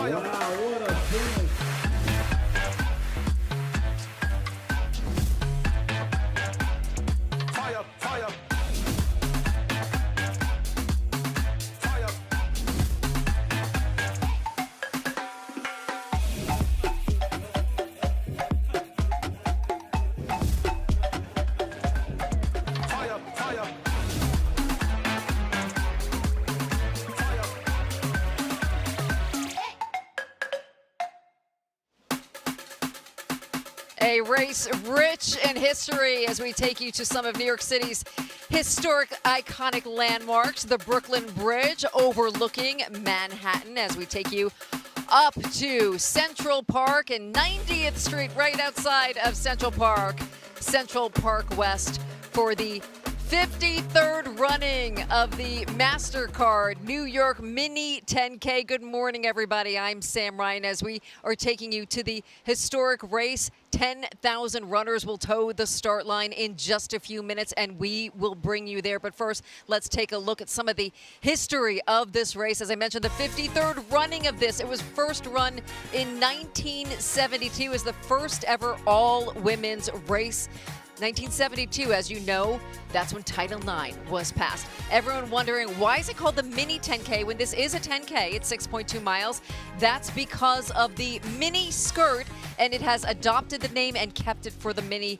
Wow, what a finish. Fire, fire. A race rich in history as we take you to some of New York City's historic, iconic landmarks. The Brooklyn Bridge overlooking Manhattan as we take you up to Central Park and 90th Street, right outside of Central Park West, for the 53rd running of the Mastercard New York Mini 10K. Good morning, everybody. I'm Sam Ryan as we are taking you to the historic race. 10,000 runners will toe the start line in just a few minutes, and we will bring you there. But first, let's take a look at some of the history of this race. As I mentioned, the 53rd running of this. It was first run in 1972 as the first ever all-women's race. 1972, as you know, that's when Title IX was passed. Everyone wondering, why is it called the Mini 10K when this is a 10K? It's 6.2 miles. That's because of the mini skirt, and it has adopted the name and kept it for the mini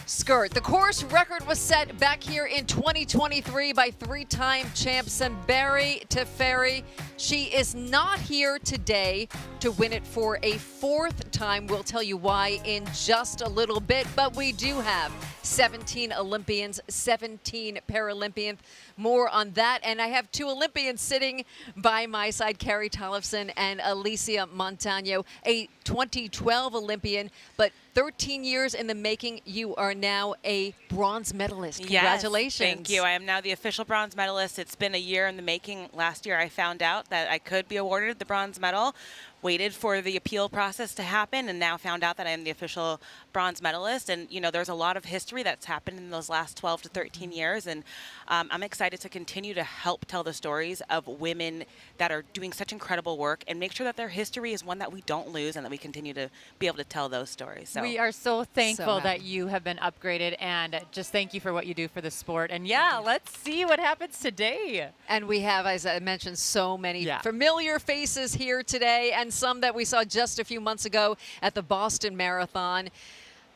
skirt. The course record was set back here in 2023 by three-time champ Semberi Teferi. She is not here today to win it for a fourth time. We'll tell you why in just a little bit, but we do have 17 Olympians, 17 Paralympians. More on that, and I have two Olympians sitting by my side, Carrie Tollefson and Alicia Montano, a 2012 Olympian, but 13 years in the making. You are now a bronze medalist. Congratulations. Yes, thank you. I am now the official bronze medalist. It's been a year in the making. Last year I found out that I could be awarded the bronze medal, waited for the appeal process to happen, and now found out that I am the official bronze medalist. And, you know, there's a lot of history that's happened in those last 12 to 13 years, and I'm excited to continue to help tell the stories of women that are doing such incredible work and make sure that their history is one that we don't lose and that we continue to be able to tell those stories. So we are so thankful that you have been upgraded, and just thank you for what you do for the sport. And yeah, let's see what happens today. And we have, as I mentioned, so many familiar faces here today, and some that we saw just a few months ago at the Boston Marathon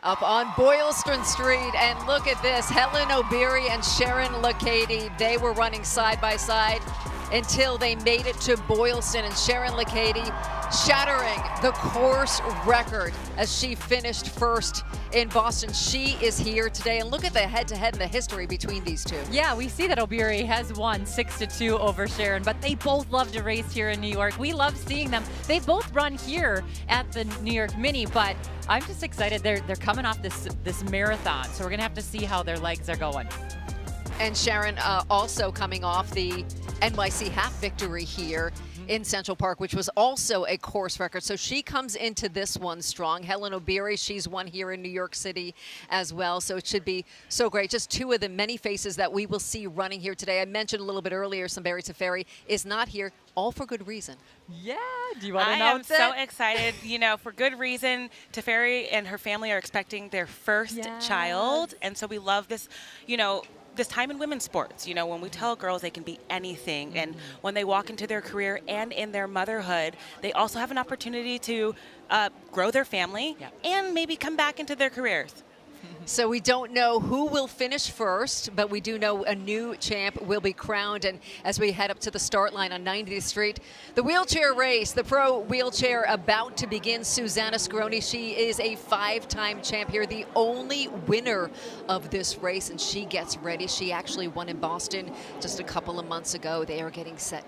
up on Boylston Street. And look at this, Helen Obiri and Sharon Lacady. They were running side by side until they made it to Boylston, and Sharon Lacady shattering the course record as she finished first in Boston. She is here today, and look at the head-to-head and the history between these two. Yeah, we see that Obiri has won 6-2 over Sharon, but they both love to race here in New York. We love seeing them. They both run here at the New York Mini, but I'm just excited. They're coming off this marathon, so we're gonna have to see how their legs are going. And Sharon also coming off the NYC half victory here in Central Park, which was also a course record. So she comes into this one strong. Helen Obiri, she's won here in New York City as well. So it should be so great. Just two of the many faces that we will see running here today. I mentioned a little bit earlier, Semberi Teferi is not here, all for good reason. Yeah, do you want to announce it? I am so excited, you know, for good reason. Teferi and her family are expecting their first child. And so we love this, you know, this time in women's sports. You know, when we tell girls they can be anything, and when they walk into their career and in their motherhood, they also have an opportunity to grow their family and maybe come back into their careers. So we don't know who will finish first, but we do know a new champ will be crowned. And as we head up to the start line on 90th Street, the wheelchair race, the pro wheelchair about to begin. Susanna Scaroni, she is a five-time champ here, the only winner of this race, and she gets ready. She actually won in Boston just a couple of months ago. They are getting set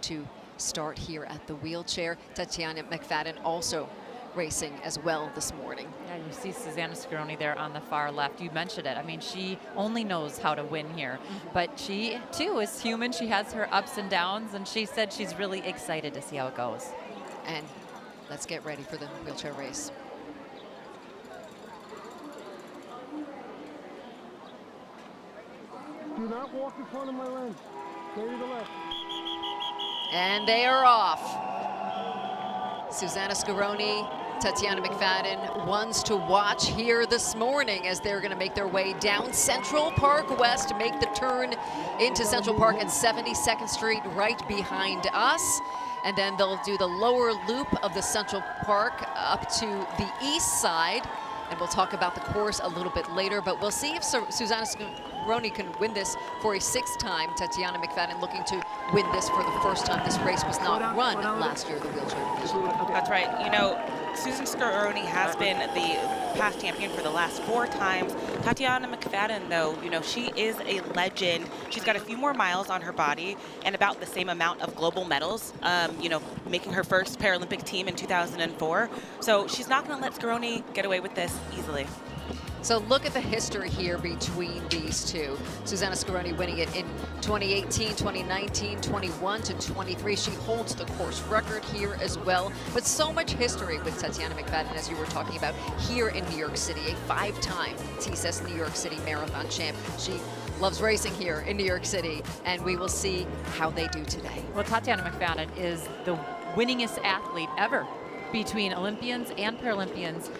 to start here at the wheelchair. Tatiana McFadden also racing as well this morning. Yeah, you see Susanna Scaroni there on the far left. You mentioned it. I mean, she only knows how to win here, but she too is human. She has her ups and downs, and she said she's really excited to see how it goes. And let's get ready for the wheelchair race. Do not walk in front of my lane. Stay to the left. And they are off. Susanna Scaroni, Tatiana McFadden, ones to watch here this morning as they're going to make their way down Central Park West to make the turn into Central Park and 72nd Street right behind us. And then they'll do the lower loop of the Central Park up to the east side. And we'll talk about the course a little bit later, but we'll see if Susanna Scaroni can win this for a sixth time. Tatiana McFadden looking to win this for the first time. This race was not run last year, the wheelchair division. That's right. You know, Susan Scaroni has been the past champion for the last 4 times. Tatiana McFadden, though, you know, she is a legend. She's got a few more miles on her body and about the same amount of global medals, you know, making her first Paralympic team in 2004. So she's not going to let Scaroni get away with this easily. So look at the history here between these two. Susanna Scaroni winning it in 2018, 2019, 21 to 23. She holds the course record here as well. But so much history with Tatiana McFadden, as you were talking about, here in New York City, a 5-time TSS New York City Marathon champ. She loves racing here in New York City, and we will see how they do today. Well, Tatiana McFadden is the winningest athlete ever between Olympians and Paralympians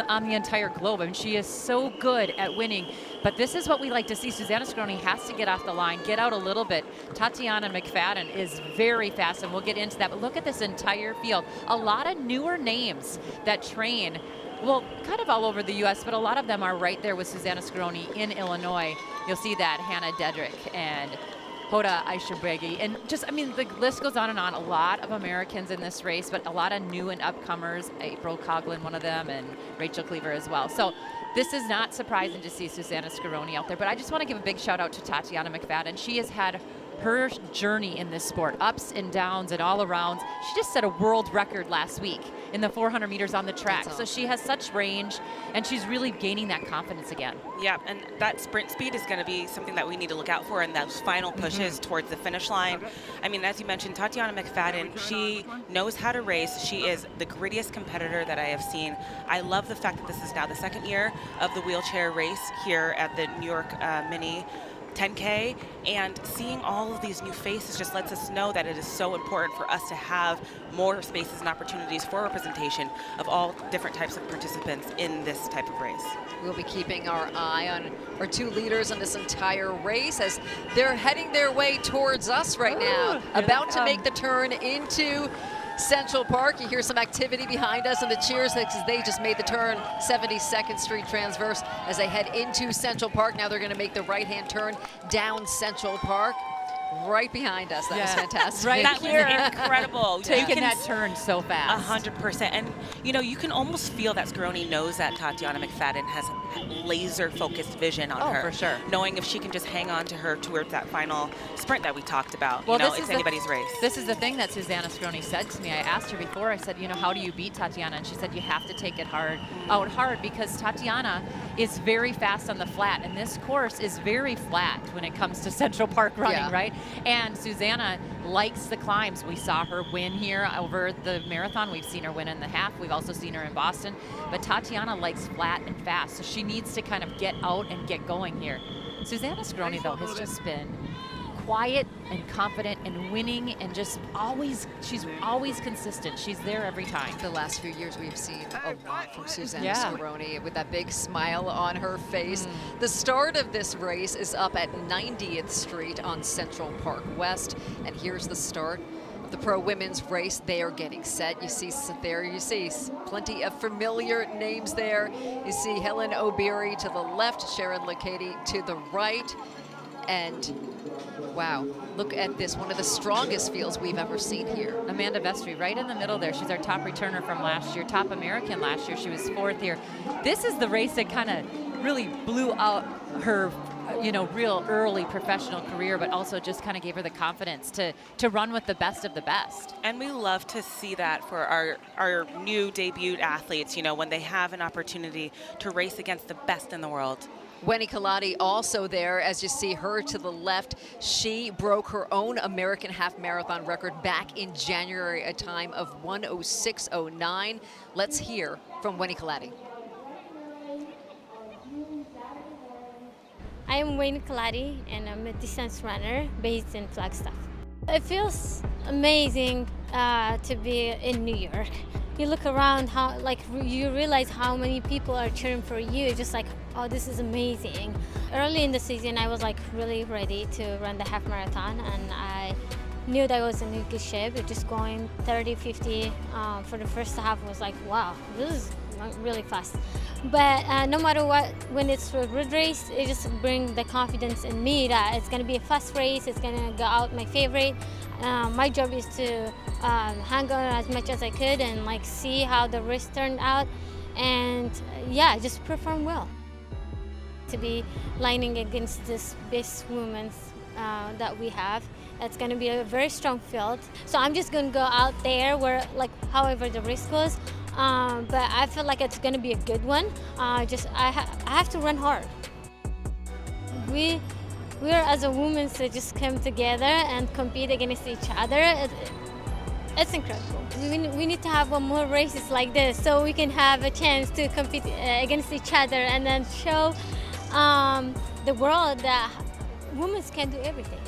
on the entire globe. I mean, she is so good at winning, but this is what we like to see. Susanna Scaroni has to get off the line, get out a little bit. Tatiana McFadden is very fast, and we'll get into that, but look at this entire field. A lot of newer names that train, well, kind of all over the U.S., but a lot of them are right there with Susanna Scaroni in Illinois. You'll see that, Hannah Dedrick and Hoda Aishabegi, and just, I mean, the list goes on and on. A lot of Americans in this race, but a lot of new and upcomers. April Coughlin, one of them, and Rachel Cleaver as well. So this is not surprising to see Susanna Scaroni out there, but I just want to give a big shout out to Tatiana McFadden. She has had her journey in this sport, ups and downs and all arounds. She just set a world record last week in the 400 meters on the track. So she has such range, and she's really gaining that confidence again. Yeah, and that sprint speed is going to be something that we need to look out for in those final pushes towards the finish line. I mean, as you mentioned, Tatiana McFadden, she knows how to race. She is the grittiest competitor that I have seen. I love the fact that this is now the second year of the wheelchair race here at the New York Mini 10K, and seeing all of these new faces just lets us know that it is so important for us to have more spaces and opportunities for representation of all different types of participants in this type of race. We'll be keeping our eye on our 2 leaders in this entire race as they're heading their way towards us right now, about to make the turn into Central Park. You hear some activity behind us and the cheers because they just made the turn 72nd Street transverse as they head into Central Park. Now they're going to make the right-hand turn down Central Park. Right behind us. That was fantastic. Right, that was incredible. Taking that turn so fast. 100%. And, you know, you can almost feel that Scaroni knows that Tatiana McFadden has laser-focused vision on her. For sure. Knowing if she can just hang on to her towards that final sprint that we talked about. Well, you know, it's anybody's race. This is the thing that Susanna Scaroni said to me. I asked her before, I said, you know, how do you beat Tatiana? And she said, you have to take it out hard, because Tatiana is very fast on the flat, and this course is very flat when it comes to Central Park running, right? And Susanna likes the climbs. We saw her win here over the marathon. We've seen her win in the half. We've also seen her in Boston. But Tatiana likes flat and fast, so she needs to kind of get out and get going here. Susanna Scaroni, though, has just been quiet and confident and winning, and just she's always consistent. She's there every time. The last few years we've seen a lot from Susanna Scaroni with that big smile on her face. The start of this race is up at 90th Street on Central Park West, and here's the start of the pro women's race. They are getting set. You see plenty of familiar names there. You see Helen O'Beary to the left, Sharon Lacady to the right. And wow, look at this, one of the strongest fields we've ever seen here. Amanda Vestry right in the middle there. She's our top returner from last year, top American last year. She was 4th here. This is the race that kind of really blew out her, you know, real early professional career, but also just kind of gave her the confidence to run with the best of the best. And we love to see that for our new debuted athletes, you know, when they have an opportunity to race against the best in the world. Wendy Kaladi also there, as you see her to the left. She broke her own American half marathon record back in January, a time of 1:06:09. Let's hear from Wendy Kaladi. I am Wayne Kaladi, and I'm a distance runner based in Flagstaff. It feels amazing to be in New York. You look around, how you realize how many people are cheering for you. Just like, oh, this is amazing. Early in the season, I was like really ready to run the half marathon, and I knew that I was in a good shape. Just going 30, 50 for the first half was like, wow, this is really fast. But no matter what, when it's a road race, it just brings the confidence in me that it's going to be a fast race. It's going to go out my favorite. My job is to hang on as much as I could and like see how the race turned out, and yeah, just perform well. To be lining against this best women that we have, it's going to be a very strong field. So I'm just going to go out there where like however the race goes. But I feel like it's going to be a good one. I have to run hard. We're as a woman to just come together and compete against each other. It's incredible. We need to have more races like this so we can have a chance to compete against each other and then show the world that women can do everything.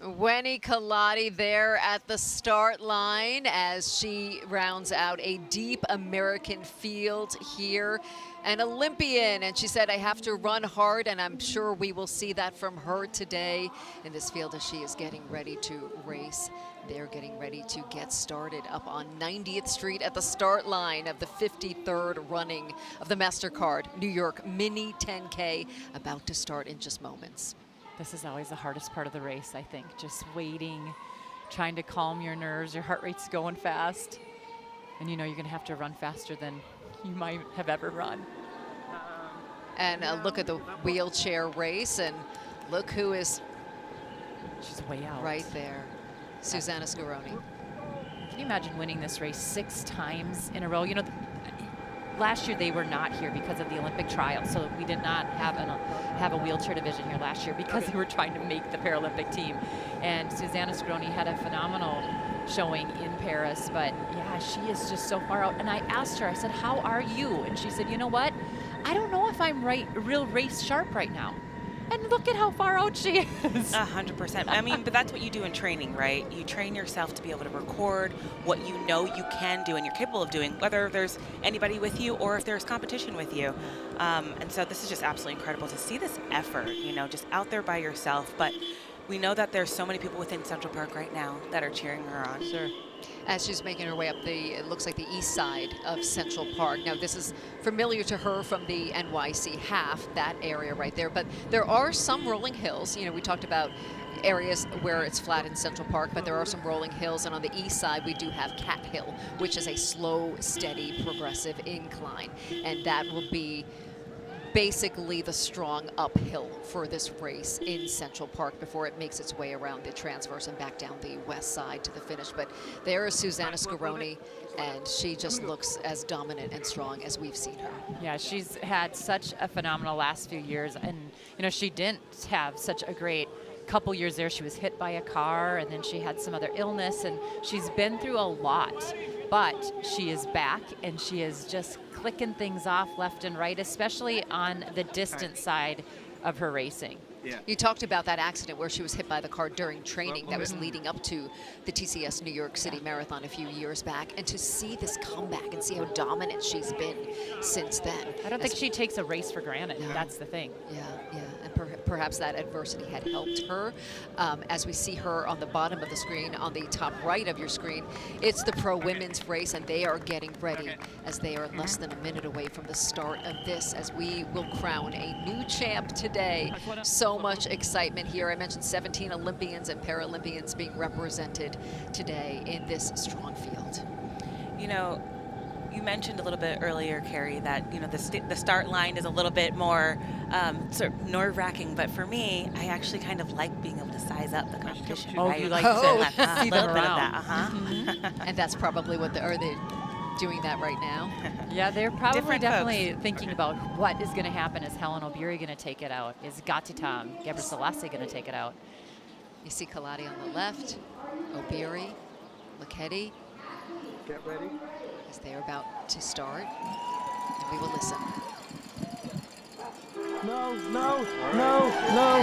Weni Kaladi there at the start line as she rounds out a deep American field here. An Olympian, and she said, I have to run hard, and I'm sure we will see that from her today in this field as she is getting ready to race. They're getting ready to get started up on 90th Street at the start line of the 53rd running of the Mastercard New York Mini 10K, about to start in just moments. This is always the hardest part of the race, I think. Just waiting, trying to calm your nerves. Your heart rate's going fast. And you know you're going to have to run faster than you might have ever run. And look at the wheelchair race, and look who is She's way out. right there. Susanna Scaroni. Can you imagine winning this race 6 times in a row? You know, last year they were not here because of the Olympic trials, so we did not have a wheelchair division here last year because they were trying to make the Paralympic team. And Susanna Scaroni had a phenomenal showing in Paris, but yeah, she is just so far out. And I asked her, I said, how are you? And she said, you know what? I don't know if I'm real race sharp right now. And look at how far out she is. 100%. I mean, but that's what you do in training, right? You train yourself to be able to record what you know you can do and you're capable of doing, whether there's anybody with you or if there's competition with you. And so this is just absolutely incredible to see this effort, you know, just out there by yourself. But we know that there's so many people within Central Park right now that are cheering her on. Sure. As she's making her way up it looks like the east side of Central Park. Now, this is familiar to her from the NYC half, that area right there, but there are some rolling hills. You know, we talked about areas where it's flat in Central Park, but there are some rolling hills, and on the east side we do have Cat Hill, which is a slow, steady, progressive incline, and that will be basically the strong uphill for this race in Central Park before it makes its way around the transverse and back down the west side to the finish. But there is Susanna Scaroni, and she just looks as dominant and strong as we've seen her. Yeah, she's had such a phenomenal last few years, and you know, she didn't have such a great couple years there. She was hit by a car, and then she had some other illness, and she's been through a lot. But she is back, and she is just clicking things off left and right, especially on the distance side of her racing. Yeah. You talked about that accident where she was hit by the car during training that was leading up to the TCS New York City Marathon a few years back, and to see this comeback and see how dominant she's been since then. I don't think she takes a race for granted. No. That's the thing. Yeah, and perhaps that adversity had helped her. As we see her on the bottom of the screen, on the top right of your screen, it's the pro women's race, and they are getting ready as they are less than a minute away from the start of this, as we will crown a new champ today. So much excitement here. I mentioned 17 Olympians and Paralympians being represented today in this strong field. You know, you mentioned a little bit earlier, Carrie, that, you know, the start line is a little bit more sort of nerve-wracking, but for me, I actually kind of like being able to size up the competition. Oh, right? you like a to little see bit them of around. that, And that's probably what are they doing that right now? Yeah, they're probably Different definitely thinking about what is going to happen. Is Helen Obiri going to take it out? Is Gatitam Gebrselassie going to take it out? You see Kaladi on the left, Obiri, Lekedi, Get ready. as they are about to start, and we will listen. No.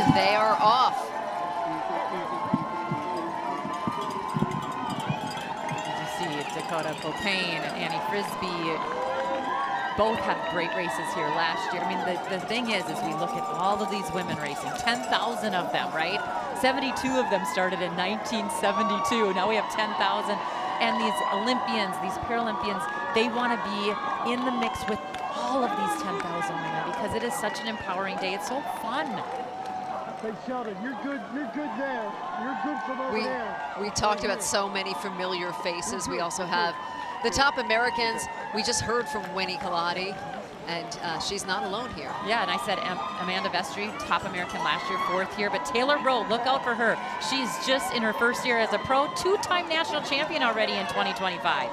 And they are off. Dakota Popane and Annie Frisbee both had great races here last year. I mean, the thing is we look at all of these women racing, 10,000 of them, right? 72 of them started in 1972. Now we have 10,000. And these Olympians, these Paralympians, they want to be in the mix with all of these 10,000 women because it is such an empowering day. It's so fun. Hey, Sheldon, you're good there. You're good from over there. We talked about so many familiar faces. We also have the top Americans. We just heard from Winnie Colati, and she's not alone here. Yeah, and I said Amanda Vestry, top American last year, 4th here, but Taylor Rowe, look out for her. She's just in her 1st year as a pro, 2-time national champion already in 2025.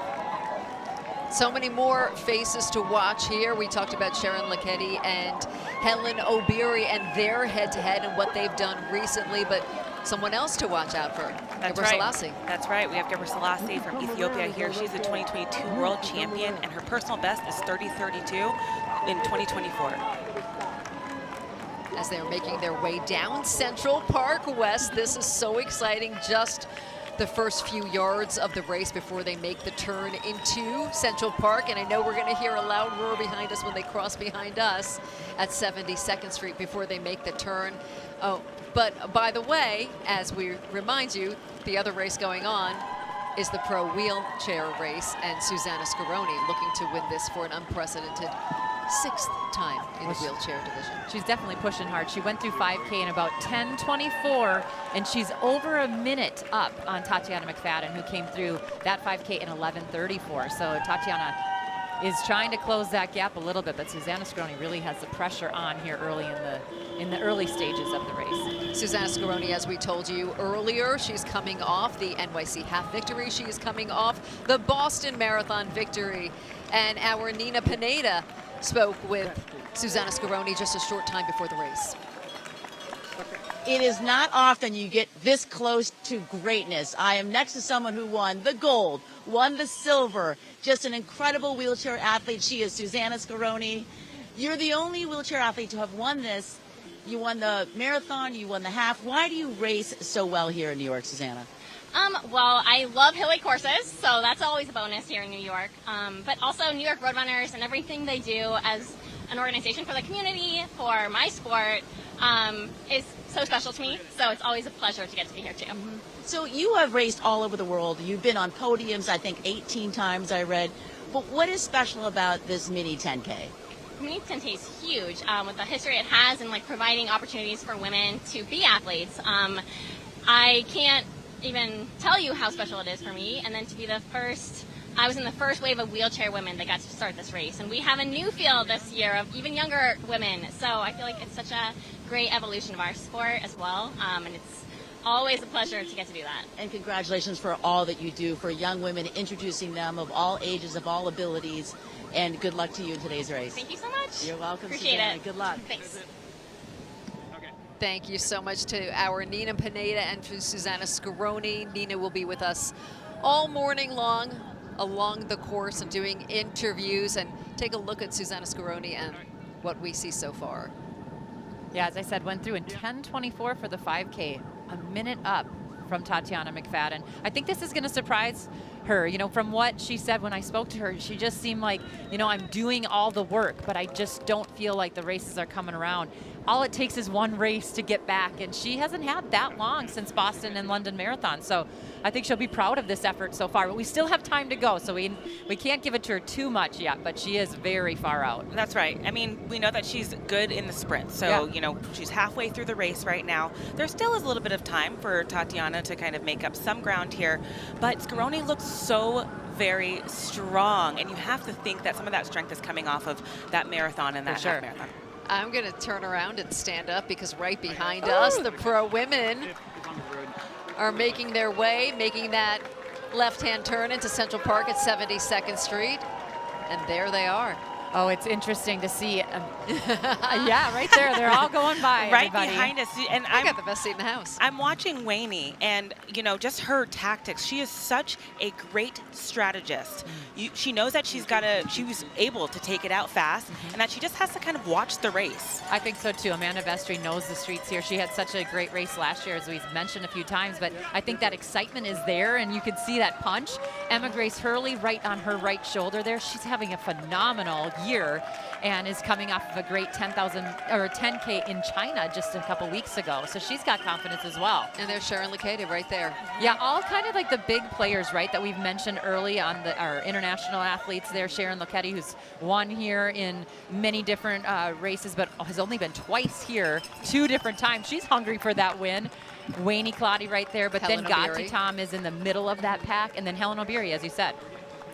So many more faces to watch here. We talked about Sharon Lekedi and Helen Obiri and their head-to-head and what they've done recently, but someone else to watch out for. That's right. That's right. We have Gebre Selassie from Ethiopia here. She's the 2022 world champion, and her personal best is 30:32 in 2024. As they're making their way down Central Park West, this is so exciting. Just the first few yards of the race before they make the turn into Central Park. And I know we're going to hear a loud roar behind us when they cross behind us at 72nd Street before they make the turn. Oh, but by the way, as we remind you, the other race going on is the pro wheelchair race, and Susanna Scaroni looking to win this for an unprecedented 6th time in the wheelchair division. She's definitely pushing hard. She went through 5K in about 10:24, and she's over a minute up on Tatiana McFadden, who came through that 5K in 11:34. So Tatiana is trying to close that gap a little bit, but Susanna Scaroni really has the pressure on here early in the early stages of the race. Susanna Scaroni, as we told you earlier, she's coming off the NYC half victory. She is coming off the Boston Marathon victory. And our Nina Pineda spoke with Susanna Scaroni just a short time before the race. It is not often you get this close to greatness. I am next to someone who won the gold, won the silver, just an incredible wheelchair athlete. She is Susanna Scaroni. You're the only wheelchair athlete to have won this. You won the marathon, you won the half. Why do you race so well here in New York, Susanna? Well, I love hilly courses, so that's always a bonus here in New York. But also New York Roadrunners and everything they do as an organization for the community, for my sport, is so special to me. So it's always a pleasure to get to be here too. So you have raced all over the world. You've been on podiums, I think 18 times I read. But what is special about this mini 10K? Mini 10K is huge with the history it has and like providing opportunities for women to be athletes. I can't even tell you how special it is for me, and then to be the first, I was in the first wave of wheelchair women that got to start this race, and we have a new field this year of even younger women, so I feel like it's such a great evolution of our sport as well, and it's always a pleasure to get to do that. And congratulations for all that you do for young women, introducing them of all ages, of all abilities, and good luck to you in today's race. Thank you so much. You're welcome, Appreciate Susanna. it. Good luck. Thanks. Thank you so much to our Nina Pineda and to Susanna Scaroni. Nina will be with us all morning long along the course and doing interviews, and take a look at Susanna Scaroni and what we see so far. Yeah, as I said, went through in 10:24 for the 5K, a minute up from Tatiana McFadden. I think this is going to surprise her. You know, from what she said when I spoke to her, she just seemed like, you know, I'm doing all the work, but I just don't feel like the races are coming around. All it takes is one race to get back, and she hasn't had that long since Boston and London Marathon. So I think she'll be proud of this effort so far, but we still have time to go, so we can't give it to her too much yet, but she is very far out. That's right. I mean, we know that she's good in the sprint, so, yeah, you know, she's halfway through the race right now. There still is a little bit of time for Tatiana to kind of make up some ground here, but Scaroni looks so very strong, and you have to think that some of that strength is coming off of that marathon and that half marathon. I'm going to turn around and stand up because right behind us, the pro women are making their way, making that left-hand turn into Central Park at 72nd Street. And there they are. Oh, it's interesting to see. Yeah, right there. They're all going by. Right everybody. behind us. And I got the best seat in the house. I'm watching Wayne, and just her tactics. She is such a great strategist. She knows that she was able to take it out fast, and that she just has to kind of watch the race. I think so too. Amanda Vestry knows the streets here. She had such a great race last year, as we've mentioned a few times, but I think that excitement is there, and you can see that punch. Emma Grace Hurley right on her right shoulder there. She's having a phenomenal year and is coming off of a great 10K in China just a couple weeks ago. So she's got confidence as well. And there's Sharon Lekedi right there. Yeah, all kind of like the big players, right, that we've mentioned early on our international athletes there. Sharon Lekedi, who's won here in many different races, but has only been twice here 2 different times. She's hungry for that win. Wayne Claudy right there, but Helen then Gatti O'Beary. Tom is in the middle of that pack, and then Helen O'Beary, as you said.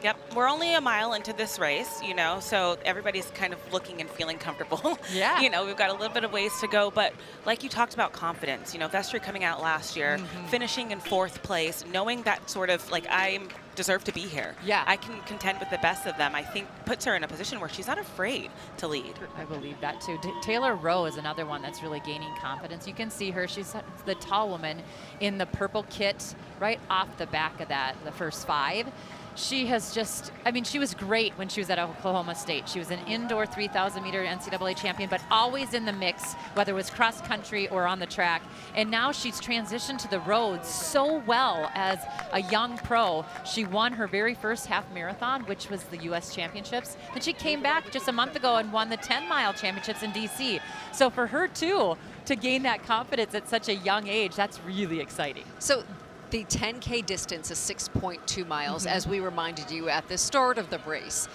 Yep, we're only a mile into this race, so everybody's kind of looking and feeling comfortable. Yeah. We've got a little bit of ways to go, but like you talked about confidence, Vestry coming out last year, finishing in 4th place, knowing that sort of like I deserve to be here. Yeah. I can contend with the best of them. I think puts her in a position where she's not afraid to lead. I believe that too. Taylor Rowe is another one that's really gaining confidence. You can see her. She's the tall woman in the purple kit right off the back of that, the first 5. She has just, she was great when she was at Oklahoma State. She was an indoor 3,000 meter NCAA champion, but always in the mix, whether it was cross country or on the track. And now she's transitioned to the roads so well as a young pro. She won her very first half marathon, which was the U.S. Championships. Then she came back just a month ago and won the 10-mile championships in D.C. So for her, too, to gain that confidence at such a young age, that's really exciting. So the 10K distance is 6.2 miles, as we reminded you at the start of the race.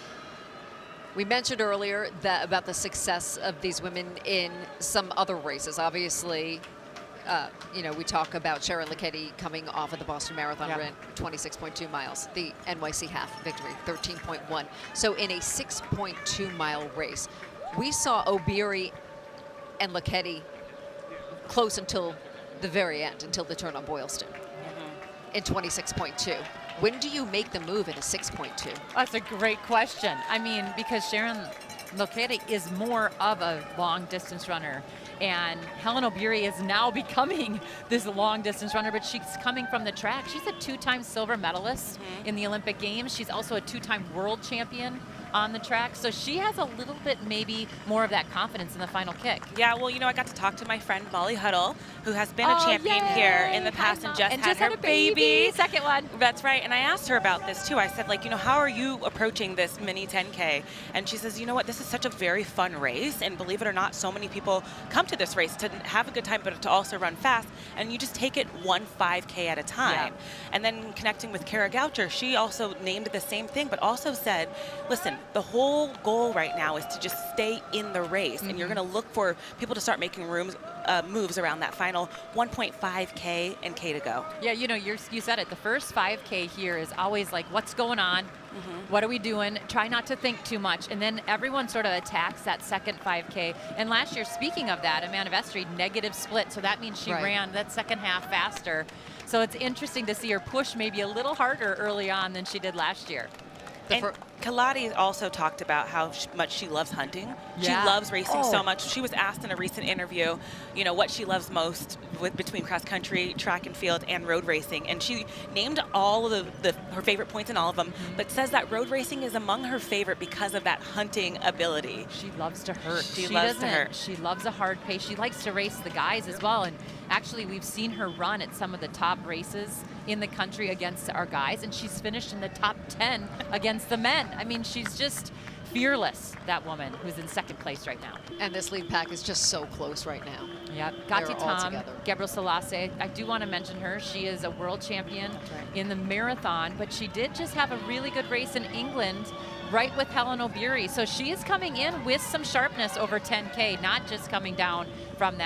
We mentioned earlier about the success of these women in some other races. Obviously, we talk about Sharon Lekedi coming off of the Boston Marathon, ran 26.2 miles. The NYC half victory, 13.1. So in a 6.2-mile race, we saw O'Beary and Lekedi close until the very end, until the turn on Boylston. In 26.2. When do you make the move in a 6.2? That's a great question. Because Sharon Lekedi is more of a long distance runner, and Helen O'Beary is now becoming this long distance runner, but she's coming from the track. She's a 2-time silver medalist in the Olympic Games. She's also a 2-time world champion on the track, so she has a little bit maybe more of that confidence in the final kick. Yeah, well, I got to talk to my friend Molly Huddle, who has been a champion here in the past and just had her baby. Second one. That's right, and I asked her about this too. I said, how are you approaching this mini 10K? And she says, this is such a very fun race, and believe it or not, so many people come to this race to have a good time, but to also run fast, and you just take it 1 5K at a time. Yeah. And then connecting with Kara Goucher, she also named the same thing, but also said, listen, the whole goal right now is to just stay in the race, and you're going to look for people to start making moves around that final 1.5K and K to go. Yeah, you said it. The first 5K here is always like, what's going on? What are we doing? Try not to think too much. And then everyone sort of attacks that second 5K. And last year, speaking of that, Amanda Vestry, negative split. So that means she ran that second half faster. So it's interesting to see her push maybe a little harder early on than she did last year. And Kaladi also talked about how much she loves hunting. Yeah. She loves racing so much. She was asked in a recent interview, what she loves most between cross country, track and field, and road racing. And she named all of her favorite points in all of them, but says that road racing is among her favorite because of that hunting ability. She loves to hurt. She loves to hurt. She loves a hard pace. She likes to race the guys as well. And actually, we've seen her run at some of the top races in the country against our guys, and she's finished in the top 10 against the men. She's just fearless, that woman who's in second place right now. And this lead pack is just so close right now. Yep. Gatti Tom, Gabrielle Selassie, I do want to mention her. She is a world champion in the marathon, but she did just have a really good race in England right with Helen O'Beary. So she is coming in with some sharpness over 10K, not just coming down from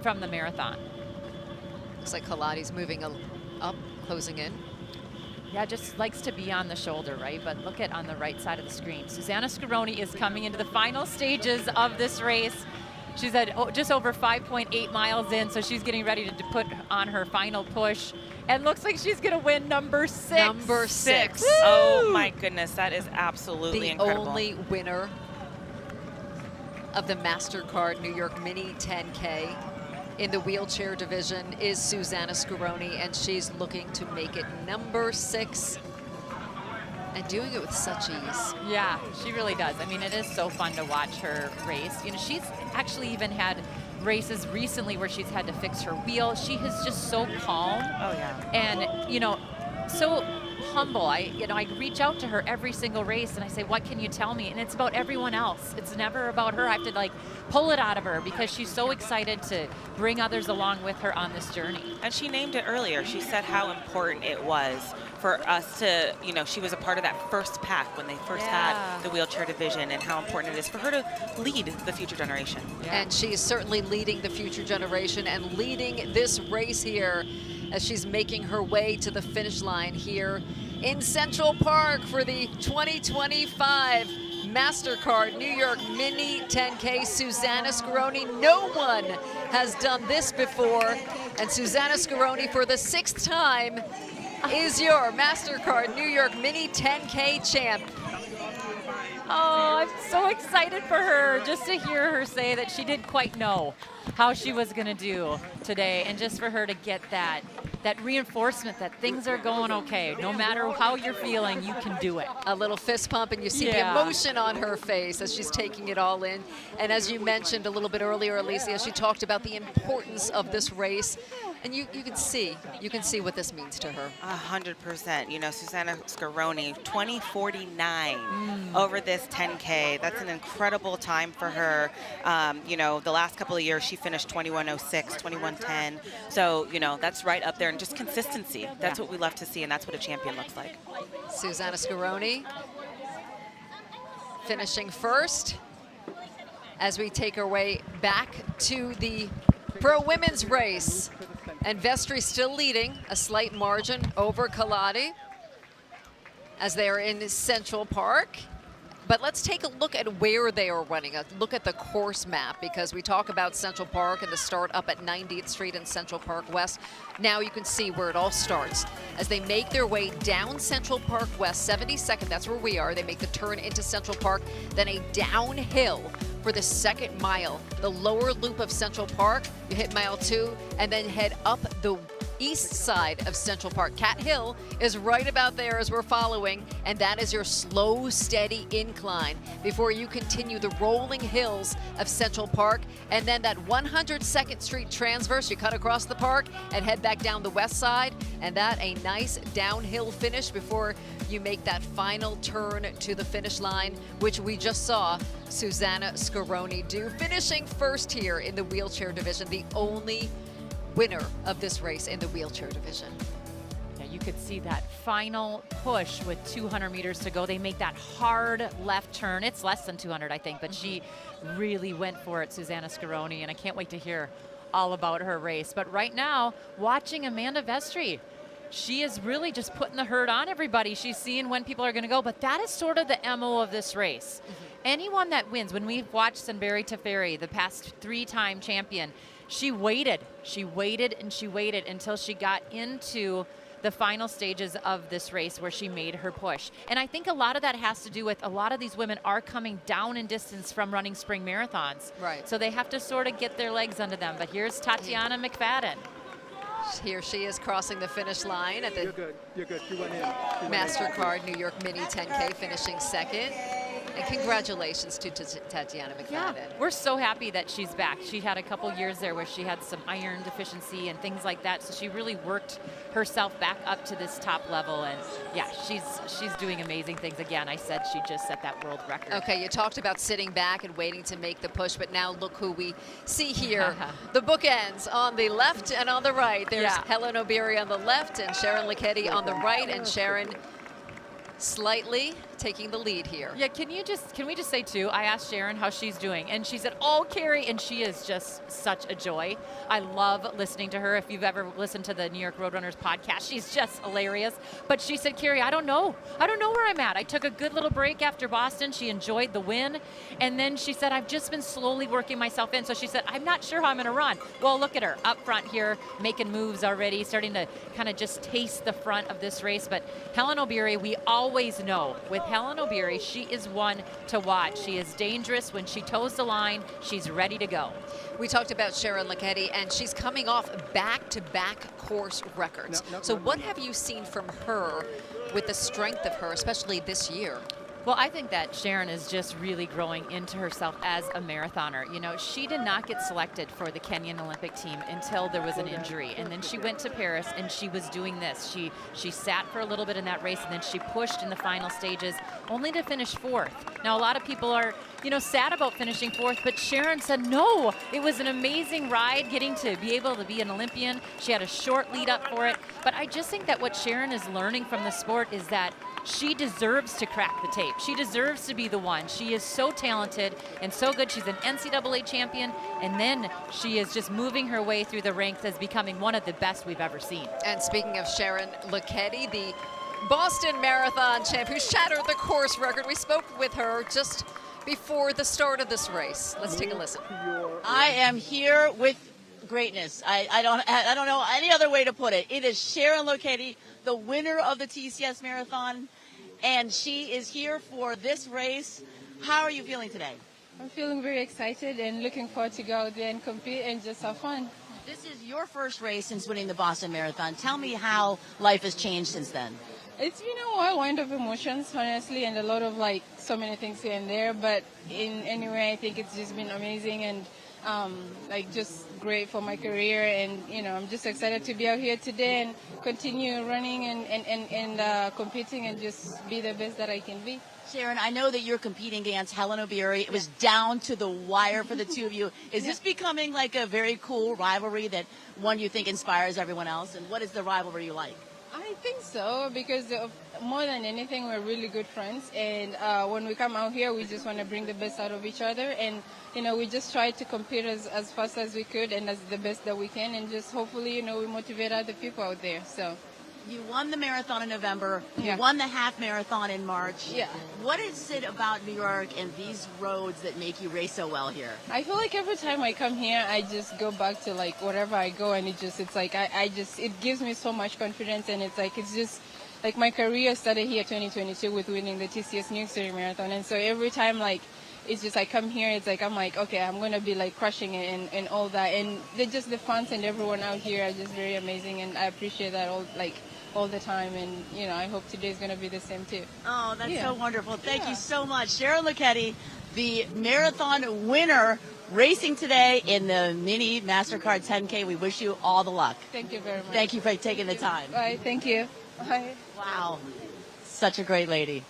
from the marathon. Looks like Kaladi's moving up, closing in. Yeah, just likes to be on the shoulder, right? But look at on the right side of the screen. Susanna Scaroni is coming into the final stages of this race. She's at just over 5.8 miles in, so she's getting ready to put on her final push. And looks like she's going to win number 6. Number 6. Oh, my goodness. That is absolutely incredible. The only winner of the Mastercard New York Mini 10K in the wheelchair division is Susanna Scaroni, and she's looking to make it number 6 and doing it with such ease. Yeah, she really does. I mean, it is so fun to watch her race. You know, she's actually even had races recently where she's had to fix her wheel. She is just so calm. Oh, yeah. And, you know, so humble. I reach out to her every single race and I say, what can you tell me? And it's about everyone else. It's never about her. I have to like pull it out of her because she's so excited to bring others along with her on this journey. And she named it earlier. She said how important it was for us to, you know, she was a part of that first pack when they first had the wheelchair division, and how important it is for her to lead the future generation. Yeah. And she is certainly leading the future generation and leading this race here as she's making her way to the finish line here in Central Park for the 2025 Mastercard New York Mini 10K. Susanna Scaroni, no one has done this before, and Susanna Scaroni for the 6th time is your Mastercard New York Mini 10K champ. Oh, I'm so excited for her just to hear her say that she didn't quite know how she was going to do today, and just for her to get that reinforcement that things are going okay. No matter how you're feeling, you can do it. A little fist pump, and you see the emotion on her face as she's taking it all in. And as you mentioned a little bit earlier, Alicia, she talked about the importance of this race. And you can see what this means to her. 100%. You know, Susanna Scaroni, 2049 over this 10K. That's an incredible time for her. You know, the last couple of years she finished 21:06, 21:10. So, you know, that's right up there. And just consistency. That's what we love to see, and that's what a champion looks like. Susanna Scaroni finishing first as we take our way back to the pro women's race. And Vestry still leading, a slight margin over Kaladi as they are in Central Park. But let's take a look at where they are running, a look at the course map, because we talk about Central Park and the start up at 90th Street and Central Park West. Now you can see where it all starts as they make their way down Central Park West, 72nd, that's where we are. They make the turn into Central Park, then a downhill for the 2nd mile, the lower loop of Central Park. You hit mile 2 and then head up the east side of Central Park. Cat Hill is right about there as we're following, and that is your slow, steady incline before you continue the rolling hills of Central Park. And then that 102nd Street transverse, you cut across the park and head back down the west side, and that a nice downhill finish before you make that final turn to the finish line, which we just saw Susanna Scaroni do, finishing first here in the wheelchair division, the only winner of this race in the wheelchair division. Yeah, you could see that final push with 200 meters to go. They make that hard left turn. It's less than 200, I think, but she really went for it, Susanna Scaroni, and I can't wait to hear all about her race. But right now, watching Amanda Vestry, she is really just putting the hurt on everybody. She's seeing when people are going to go, but that is sort of the MO of this race. Anyone that wins, when we've watched Sunbury Teferi, the past 3-time champion, she waited and she waited until she got into the final stages of this race where she made her push. And I think a lot of that has to do with a lot of these women are coming down in distance from running spring marathons. Right. So they have to sort of get their legs under them. But here's Tatiana McFadden. Here she is crossing the finish line at the You're good. You're good. You went in. Mastercard New York Mini 10K, finishing 2nd. And congratulations to Tatiana McFadden. Yeah, we're so happy that she's back. She had a couple years there where she had some iron deficiency and things like that, so she really worked herself back up to this top level, and yeah, she's doing amazing things. Again, I said she just set that world record. Okay, you talked about sitting back and waiting to make the push, but now look who we see here. The bookends on the left and on the right. There's Helen O'Beary on the left and Sharon Licchetti on the right, and Sharon slightly taking the lead here. Yeah, can we just say too, I asked Sharon how she's doing, and she said, oh, Carrie, and she is just such a joy. I love listening to her. If you've ever listened to the New York Roadrunners podcast, she's just hilarious. But she said, Carrie, I don't know where I'm at. I took a good little break after Boston. She enjoyed the win. And then she said, I've just been slowly working myself in. So she said, I'm not sure how I'm going to run. Well, look at her up front here, making moves already, starting to kind of just taste the front of this race. But Helen O'Beary, we always always know with Hellen Obiri, she is one to watch. She is dangerous. When she toes the line, she's ready to go. We talked about Sharon Lokedi, and she's coming off back-to-back course records. So what have you seen from her with the strength of her, especially this year? Well, I think that Sharon is just really growing into herself as a marathoner. You know, she did not get selected for the Kenyan Olympic team until there was an injury. And then she went to Paris and she was doing this. She sat for a little bit in that race and then she pushed in the final stages only to finish 4th. Now, a lot of people are, you know, sad about finishing 4th, but Sharon said, no, it was an amazing ride getting to be able to be an Olympian. She had a short lead up for it. But I just think that what Sharon is learning from the sport is that she deserves to crack the tape. She deserves to be the one. She is so talented and so good. She's an NCAA champion, and then she is just moving her way through the ranks as becoming one of the best we've ever seen. And speaking of Sharon Lokedi, the Boston Marathon champ who shattered the course record, we spoke with her just before the start of this race. Let's take a listen. I am here with greatness. I don't know any other way to put it. It is Sharon Lokedi, the winner of the TCS Marathon, and she is here for this race. How are you feeling today? I'm feeling very excited and looking forward to go out there and compete and just have fun. This is your first race since winning the Boston Marathon. Tell me how life has changed since then. It's been a whirlwind of emotions, honestly, and a lot of so many things here and there, but anyway, I think it's just been amazing and just great for my career, and I'm just excited to be out here today and continue running and competing and just be the best that I can be. Sharon, I know that you're competing against Hellen Obiri. It was down to the wire for the two of you. Is this becoming like a very cool rivalry that one you think inspires everyone else? And what is the rivalry like? I think so, because more than anything, we're really good friends, and when we come out here, we just want to bring the best out of each other, and we just try to compete as fast as we could and as the best that we can, and just hopefully, we motivate other people out there. So. You won the marathon in November. Yeah. You won the half marathon in March. Yeah. What is it about New York and these roads that make you race so well here? I feel like every time I come here, I just go back to wherever I go, and it gives me so much confidence, and it's just my career started here 2022 with winning the TCS New York City Marathon, and so every time it's just I come here, I'm like, okay, I'm gonna be crushing it and all that, and the fans and everyone out here are just very amazing, and I appreciate that all the time, and I hope today's gonna be the same too. Oh, that's so wonderful. Thank you so much. Sharon Lokedi, the marathon winner, racing today in the mini Mastercard 10K. We wish you all the luck. Thank you very much. Thank you for taking the time. Bye. Thank you. Bye. Wow. Such a great lady.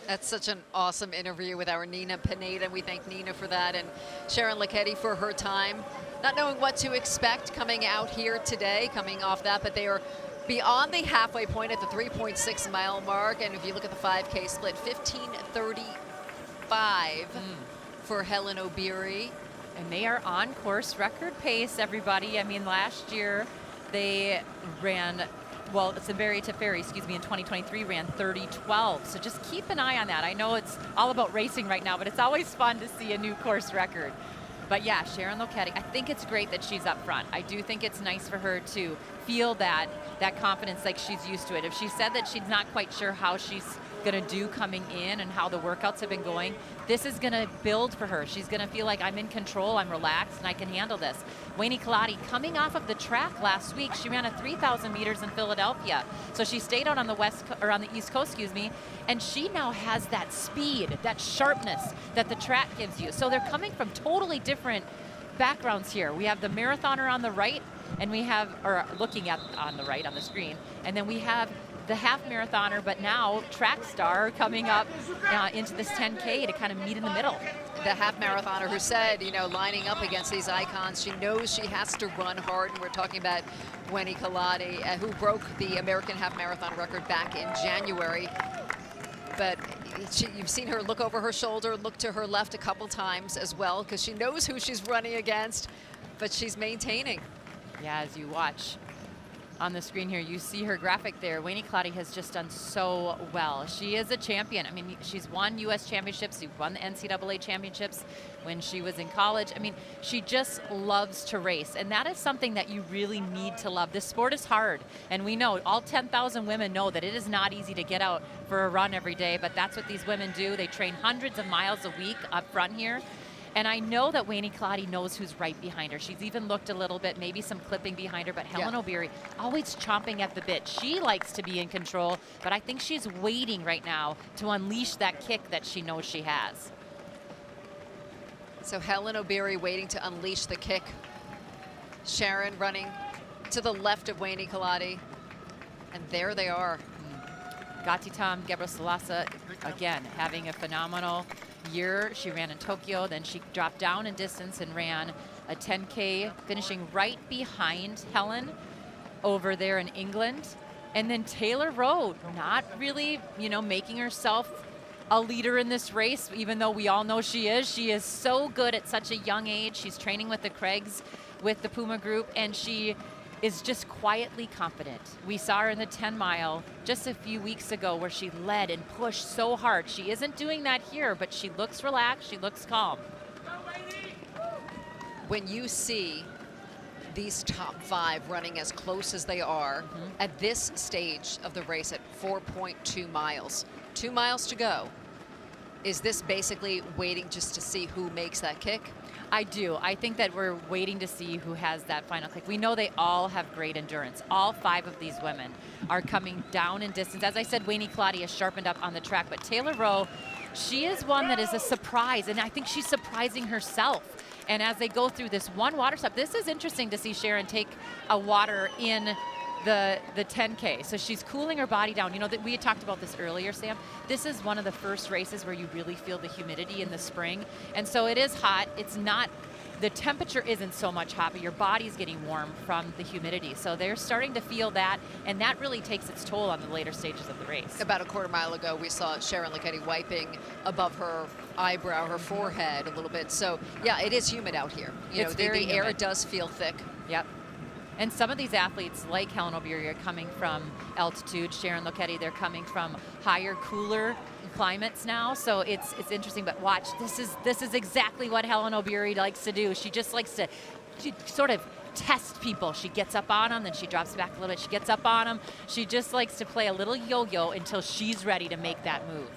That's such an awesome interview with our Nina Pineda. We thank Nina for that, and Sharon Lokedi for her time. Not knowing what to expect coming out here today, coming off that, but they are beyond the halfway point at the 3.6 mile mark. And if you look at the 5K split, 15:35 for Hellen Obiri. And they are on course record pace, everybody. I mean, last year they ran, well, Simberi Teferi, in 2023 ran 30:12. So just keep an eye on that. I know it's all about racing right now, but it's always fun to see a new course record. But yeah, Sharon Lokedi, I think it's great that she's up front. I do think it's nice for her to feel that confidence like she's used to it. If she said that she's not quite sure how she's going to do coming in and how the workouts have been going, this is going to build for her. She's going to feel like I'm in control, I'm relaxed, and I can handle this. Wayne Kaladi, coming off of the track last week, she ran a 3,000 meters in Philadelphia. So she stayed out on the East Coast, and she now has that speed, that sharpness that the track gives you. So they're coming from totally different backgrounds here. We have the marathoner on the right, and we have, or looking at on the right on the screen, and then we have the half marathoner, but now track star coming up into this 10K to kind of meet in the middle. The half marathoner who said, lining up against these icons, she knows she has to run hard. And we're talking about Wendy Kaladi, who broke the American half marathon record back in January. But you've seen her look over her shoulder, look to her left a couple times as well, because she knows who she's running against, but she's maintaining. Yeah, as you watch on the screen here, you see her graphic there. Wayne Claudia has just done so well. She is a champion. I mean, she's won U.S. championships. She won the NCAA championships when she was in college. I mean, she just loves to race, and that is something that you really need to love. This sport is hard, and we know, all 10,000 women know that it is not easy to get out for a run every day, but that's what these women do. They train hundreds of miles a week up front here. And I know that Wayne Claudia knows who's right behind her. She's even looked a little bit, maybe some clipping behind her, but Helen O'Beary always chomping at the bit. She likes to be in control, but I think she's waiting right now to unleash that kick that she knows she has. So Helen O'Beary waiting to unleash the kick. Sharon running to the left of Wayne Claudia. And there they are. Gatitam Ghebreselassie, again, having a phenomenal year. She ran in Tokyo, then she dropped down in distance and ran a 10K, finishing right behind Helen over there in England. And then Taylor Rowe, not really, you know, making herself a leader in this race, even though we all know she is. She is so good at such a young age. She's training with the Craigs, with the Puma group, and she is just quietly confident. We saw her in the 10 mile just a few weeks ago where she led and pushed so hard. She isn't doing that here, but she looks relaxed, she looks calm. When you see these top 5 running as close as they are at this stage of the race at 4.2 miles, 2 miles to go, is this basically waiting just to see who makes that kick? I do. I think that we're waiting to see who has that final click. We know they all have great endurance. All 5 of these women are coming down in distance. As I said, Wayne Claudia sharpened up on the track, but Taylor Rowe, she is one that is a surprise, and I think she's surprising herself. And as they go through this one water stop, this is interesting to see Sharon take a water in the 10K. So she's cooling her body down. You know, that we had talked about this earlier, Sam. This is one of the first races where you really feel the humidity in the spring. And so it is hot. It's not, the temperature isn't so much hot, but your body's getting warm from the humidity. So they're starting to feel that, and that really takes its toll on the later stages of the race. About a quarter mile ago, we saw Sharon Lucchetti wiping above her eyebrow, her forehead a little bit. So yeah, it is humid out here. You know, the air does feel thick. Yep. And some of these athletes, like Helen O'Beary, are coming from altitude. Sharon Lucchetti, they're coming from higher, cooler climates now. So it's interesting. But watch, this is exactly what Helen O'Beary likes to do. She just likes to sort of test people. She gets up on them, then she drops back a little bit. She gets up on them. She just likes to play a little yo-yo until she's ready to make that move.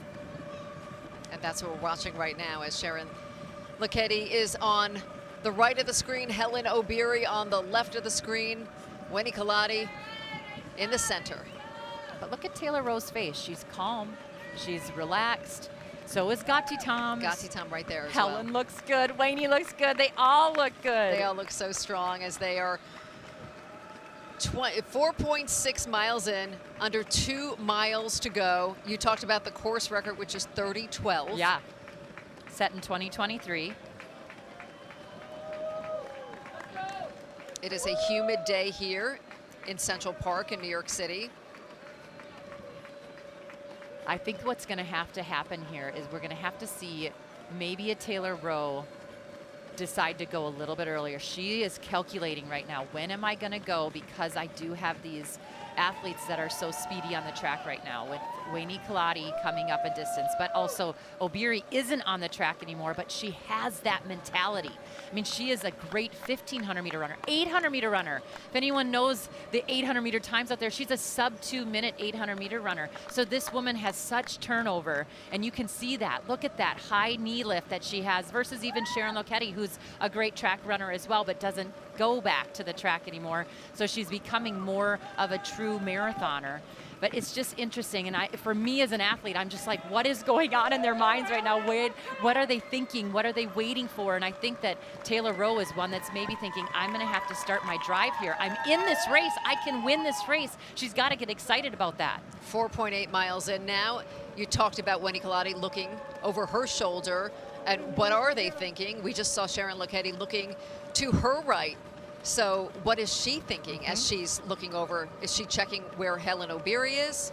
And that's what we're watching right now as Sharon Lucchetti is on the right of the screen, Helen O'Beary on the left of the screen, Wayne Claudia in the center. But look at Taylor Rowe's face. She's calm. She's relaxed. So is Gatitam. Gatitam right there as Helen well. looks good. Wayne looks good. They all look good. They all look so strong as they are 4.6 miles in, under 2 miles to go. You talked about the course record, which is 30:12. Yeah, set in 2023. It is a humid day here in Central Park in New York City. I think what's going to have to happen here is we're going to have to see maybe a Taylor Rowe decide to go a little bit earlier. She is calculating right now, when am I going to go, because I do have these athletes that are so speedy on the track right now, with Wayne Claudia coming up in distance, but also O'Beary isn't on the track anymore, but she has that mentality. I mean, she is a great 1,500 meter runner, 800 meter runner. If anyone knows the 800 meter times out there, she's a sub 2 minute 800 meter runner. So this woman has such turnover, and you can see that. Look at that high knee lift that she has versus even Sharon Lucchetti, who's a great track runner as well, but doesn't go back to the track anymore. So she's becoming more of a true marathoner. But it's just interesting, and for me as an athlete, I'm just like, what is going on in their minds right now? What are they thinking? What are they waiting for? And I think that Taylor Rowe is one that's maybe thinking, I'm going to have to start my drive here. I'm in this race. I can win this race. She's got to get excited about that. 4.8 miles in now. You talked about Wayne Claudia looking over her shoulder, and what are they thinking? We just saw Sharon Lucchetti looking to her right. So what is she thinking as she's looking over? Is she checking where Helen O'Beary is?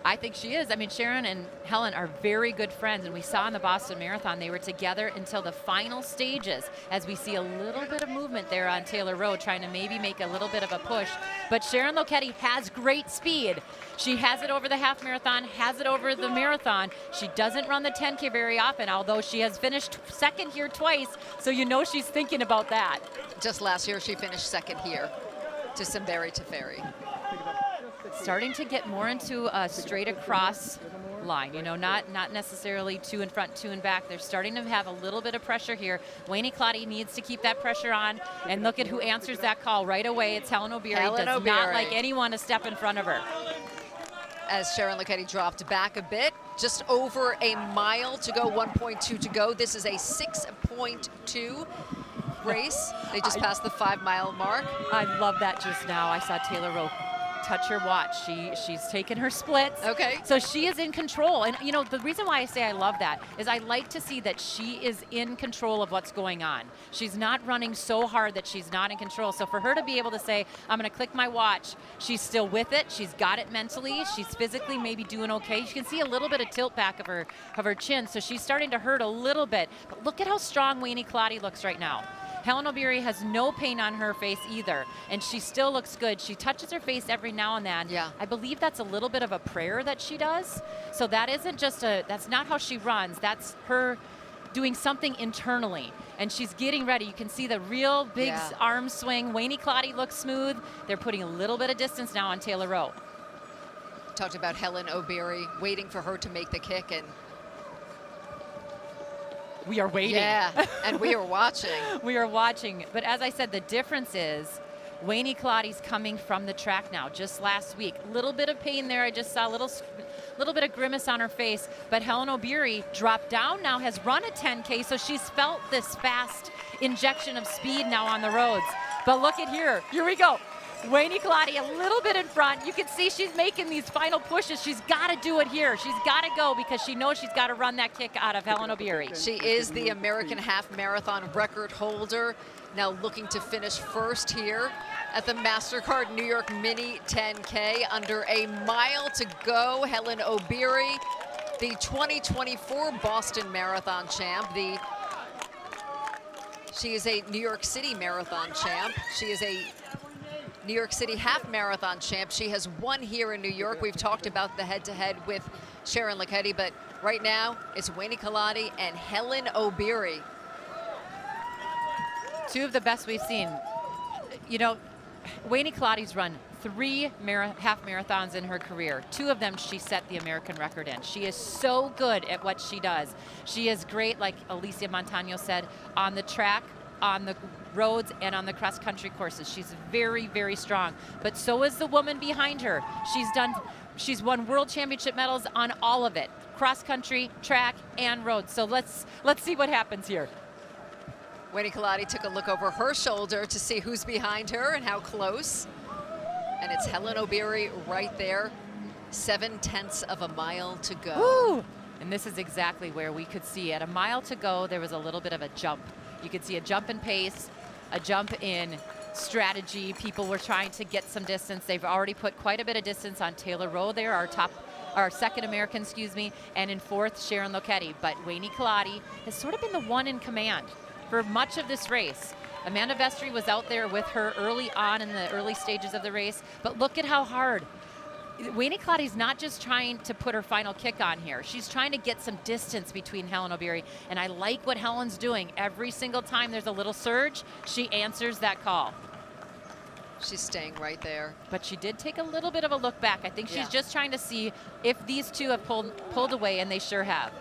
I think she is. I mean, Sharon and Helen are very good friends, and we saw in the Boston Marathon they were together until the final stages, as we see a little bit of movement there on Taylor Road, trying to maybe make a little bit of a push. But Sharon Lokedi has great speed. She has it over the half marathon, has it over the marathon. She doesn't run the 10K very often, although she has finished second here twice, so you know she's thinking about that. Just last year, she finished second here to Simberi Teferi. Starting to get more into a straight across line, you know, not necessarily 2 in front, 2 in back. They're starting to have a little bit of pressure here. Wayne Claudy needs to keep that pressure on, and look at who answers that call right away. It's Helen O'Beary. Does not like anyone to step in front of her. As Sharon Lokedi dropped back a bit, just over a mile to go, 1.2 to go. This is a 6.2 race. They just passed the 5-mile mark. I love that just now. I saw Taylor Rowe touch her watch. She's taken her splits. Okay. So she is in control. And you know, the reason why I say I love that is I like to see that she is in control of what's going on. She's not running so hard that she's not in control. So for her to be able to say, I'm going to click my watch, she's still with it. She's got it mentally. She's physically maybe doing okay. You can see a little bit of tilt back of her chin. So she's starting to hurt a little bit. But look at how strong Wayne Claudy looks right now. Helen O'Beary has no pain on her face either, and she still looks good. She touches her face every now and then. Yeah. I believe that's a little bit of a prayer that she does. So that isn't just that's not how she runs. That's her doing something internally, and she's getting ready. You can see the real big arm swing. Wayne Claudy looks smooth. They're putting a little bit of distance now on Taylor Rowe. Talked about Helen O'Beary, waiting for her to make the kick, and we are waiting. Yeah, and we are watching. We are watching. But as I said, the difference is Wayne Claudy's coming from the track now. Just last week, little bit of pain there. I just saw a little bit of grimace on her face. But Helen O'Beary dropped down now, has run a 10K, so she's felt this fast injection of speed now on the roads. But look at here. Here we go. Wayne Claudy a little bit in front. You can see she's making these final pushes. She's got to do it here. She's got to go because she knows she's got to run that kick out of Helen O'Beary. She is the American half marathon record holder. Now looking to finish first here at the Mastercard New York Mini 10K. Under a mile to go. Helen O'Beary, the 2024 Boston Marathon champ. She is a New York City Marathon champ. She is a New York City half marathon champ. She has won here in New York. We've talked about the head-to-head with Sharon Lokedi, but right now it's Wayne Claudy and Helen O'Beary. Two of the best we've seen. You know, Wayne Claudy's run 3 half marathons in her career. 2 of them she set the American record in. She is so good at what she does. She is great, like Alicia Montano said, on the track, on the roads, and on the cross-country courses. She's very, very strong. But so is the woman behind her. She's won world championship medals on all of it. Cross-country, track, and roads. So let's see what happens here. Wayne Claudy took a look over her shoulder to see who's behind her and how close. And it's Helen O'Beary right there. 7/10 of a mile to go. Woo! And this is exactly where we could see at a mile to go, there was a little bit of a jump. You could see a jump in pace, a jump in strategy. People were trying to get some distance. They've already put quite a bit of distance on Taylor Rowe there, our second American, and in fourth, Sharon Lokedi. But Wayne Claudy has sort of been the one in command for much of this race. Amanda Vestry was out there with her early on in the early stages of the race, but look at how hard. Wayne Claudy's not just trying to put her final kick on here. She's trying to get some distance between Helen O'Beary, and I like what Helen's doing. Every single time there's a little surge, she answers that call. She's staying right there. But she did take a little bit of a look back. I think she's just trying to see if these two have pulled away, and they sure have.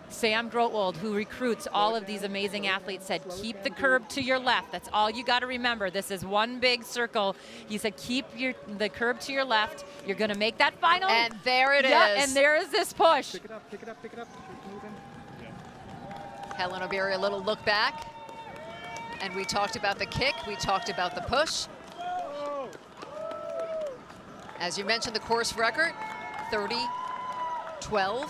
Sam Grotwald, who recruits all of these amazing athletes, said, keep the curb to your left. That's all you got to remember. This is one big circle. He said, keep the curb to your left. You're going to make that final. And there it is. And there is this push. Pick it up, pick it up, pick it up. Keep moving. Helen O'Beary, a little look back. And we talked about the kick. We talked about the push. As you mentioned, the course record, 30-12.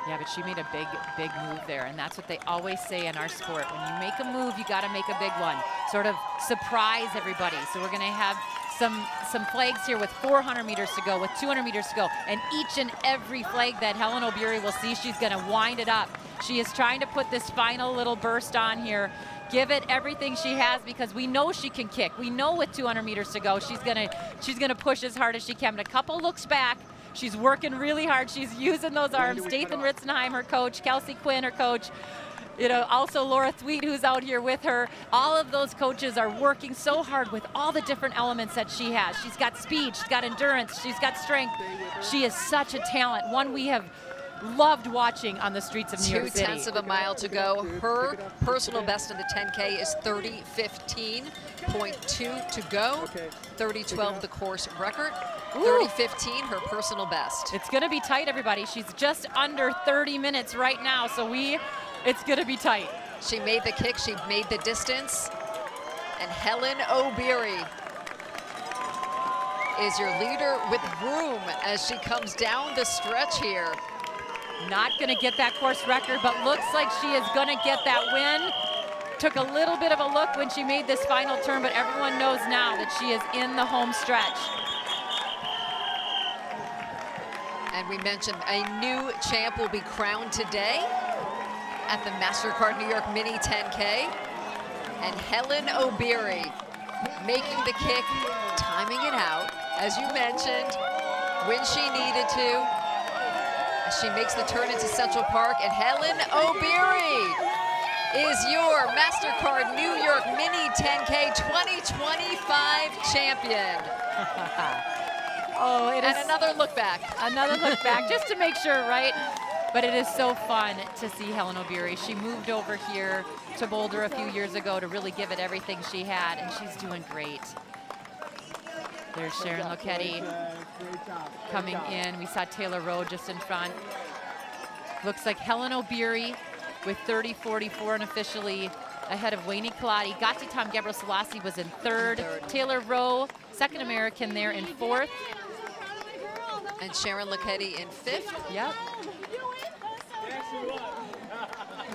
Yeah, but she made a big move there, and that's what they always say in our sport. When you make a move, you got to make a big one. Sort of surprise everybody. So we're going to have some flags here with 400 meters to go, with 200 meters to go, and each and every flag that Helen O'Beary will see, she's going to wind it up. She is trying to put this final little burst on here, give it everything she has, because we know she can kick. We know with 200 meters to go, she's gonna push as hard as she can. But a couple looks back, she's working really hard. She's using those arms. Dathan Ritzenheim, her coach, Kelsey Quinn, her coach. Also Laura Thweet, who's out here with her. All of those coaches are working so hard with all the different elements that she has. She's got speed, she's got endurance, she's got strength. She is such a talent, one we have loved watching on the streets of New York City. 2/10 of a mile to go. Her personal best in the 10K is 30:15.2 to go. 30:12 the course record. 30:15 her personal best. It's going to be tight, everybody. She's just under 30 minutes right now, so it's going to be tight. She made the kick, she made the distance, and Helen O'Beary is your leader with room as she comes down the stretch here. Not going to get that course record, but looks like she is going to get that win. Took a little bit of a look when she made this final turn, but everyone knows now that she is in the home stretch. And we mentioned a new champ will be crowned today at the Mastercard New York Mini 10K. And Helen O'Beary making the kick, timing it out, as you mentioned, when she needed to. She makes the turn into Central Park, and Helen O'Beary is your Mastercard New York Mini 10K 2025 champion. Oh, it is. And another look back. Another look back, just to make sure, right? But it is so fun to see Helen O'Beary. She moved over here to Boulder a few years ago to really give it everything she had, and she's doing great. There's Sharon Lochetti coming in. We saw Taylor Rowe just in front. Looks like Helen O'Beary with 30:44 and officially ahead of Wayne Kalati. Gatti Tom Gebrselassie was in third. Taylor Rowe, second American there in fourth. And Sharon Lochetti in fifth. Yep.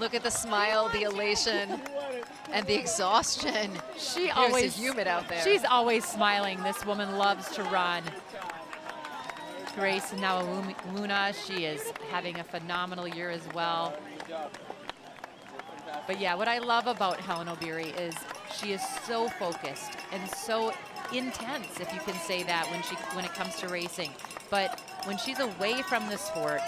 Look at the smile, the elation, and the exhaustion. She always It's humid out there. She's always smiling. This woman loves to run. Grace Nawawuna, she is having a phenomenal year as well. But yeah, what I love about Helen O'Beary is she is so focused and so intense, if you can say that, when it comes to racing. But when she's away from the sport,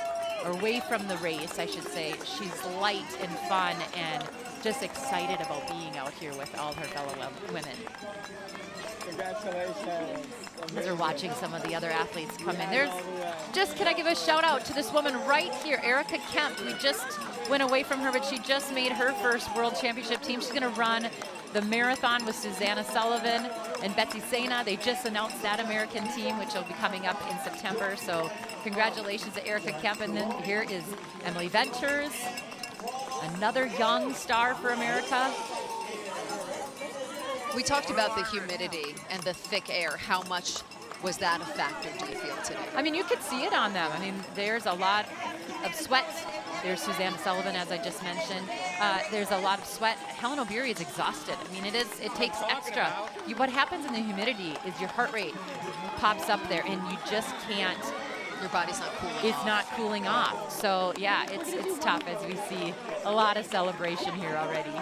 or away from the race, I should say, she's light and fun and just excited about being out here with all her fellow women. Congratulations. As we're watching some of the other athletes come in. Can I give a shout out to this woman right here, Erica Kemp. We just went away from her, but she just made her first World Championship team. She's gonna run the marathon with Susanna Sullivan and Betsy Sena. They just announced that American team, which will be coming up in September. So congratulations to Erica Kemp. And then here is Emily Ventures, another young star for America. We talked about the humidity and the thick air. How much was that a factor, do you feel, today? I mean, you could see it on them. I mean, there's a lot of sweat. There's Susanna Sullivan, as I just mentioned. There's a lot of sweat. Helen O'Beary is exhausted. I mean, it takes extra. What happens in the humidity is your heart rate pops up there, and you just can't. Your body's not cooling It's not cooling off. So, yeah, it's tough as we see a lot of celebration here already.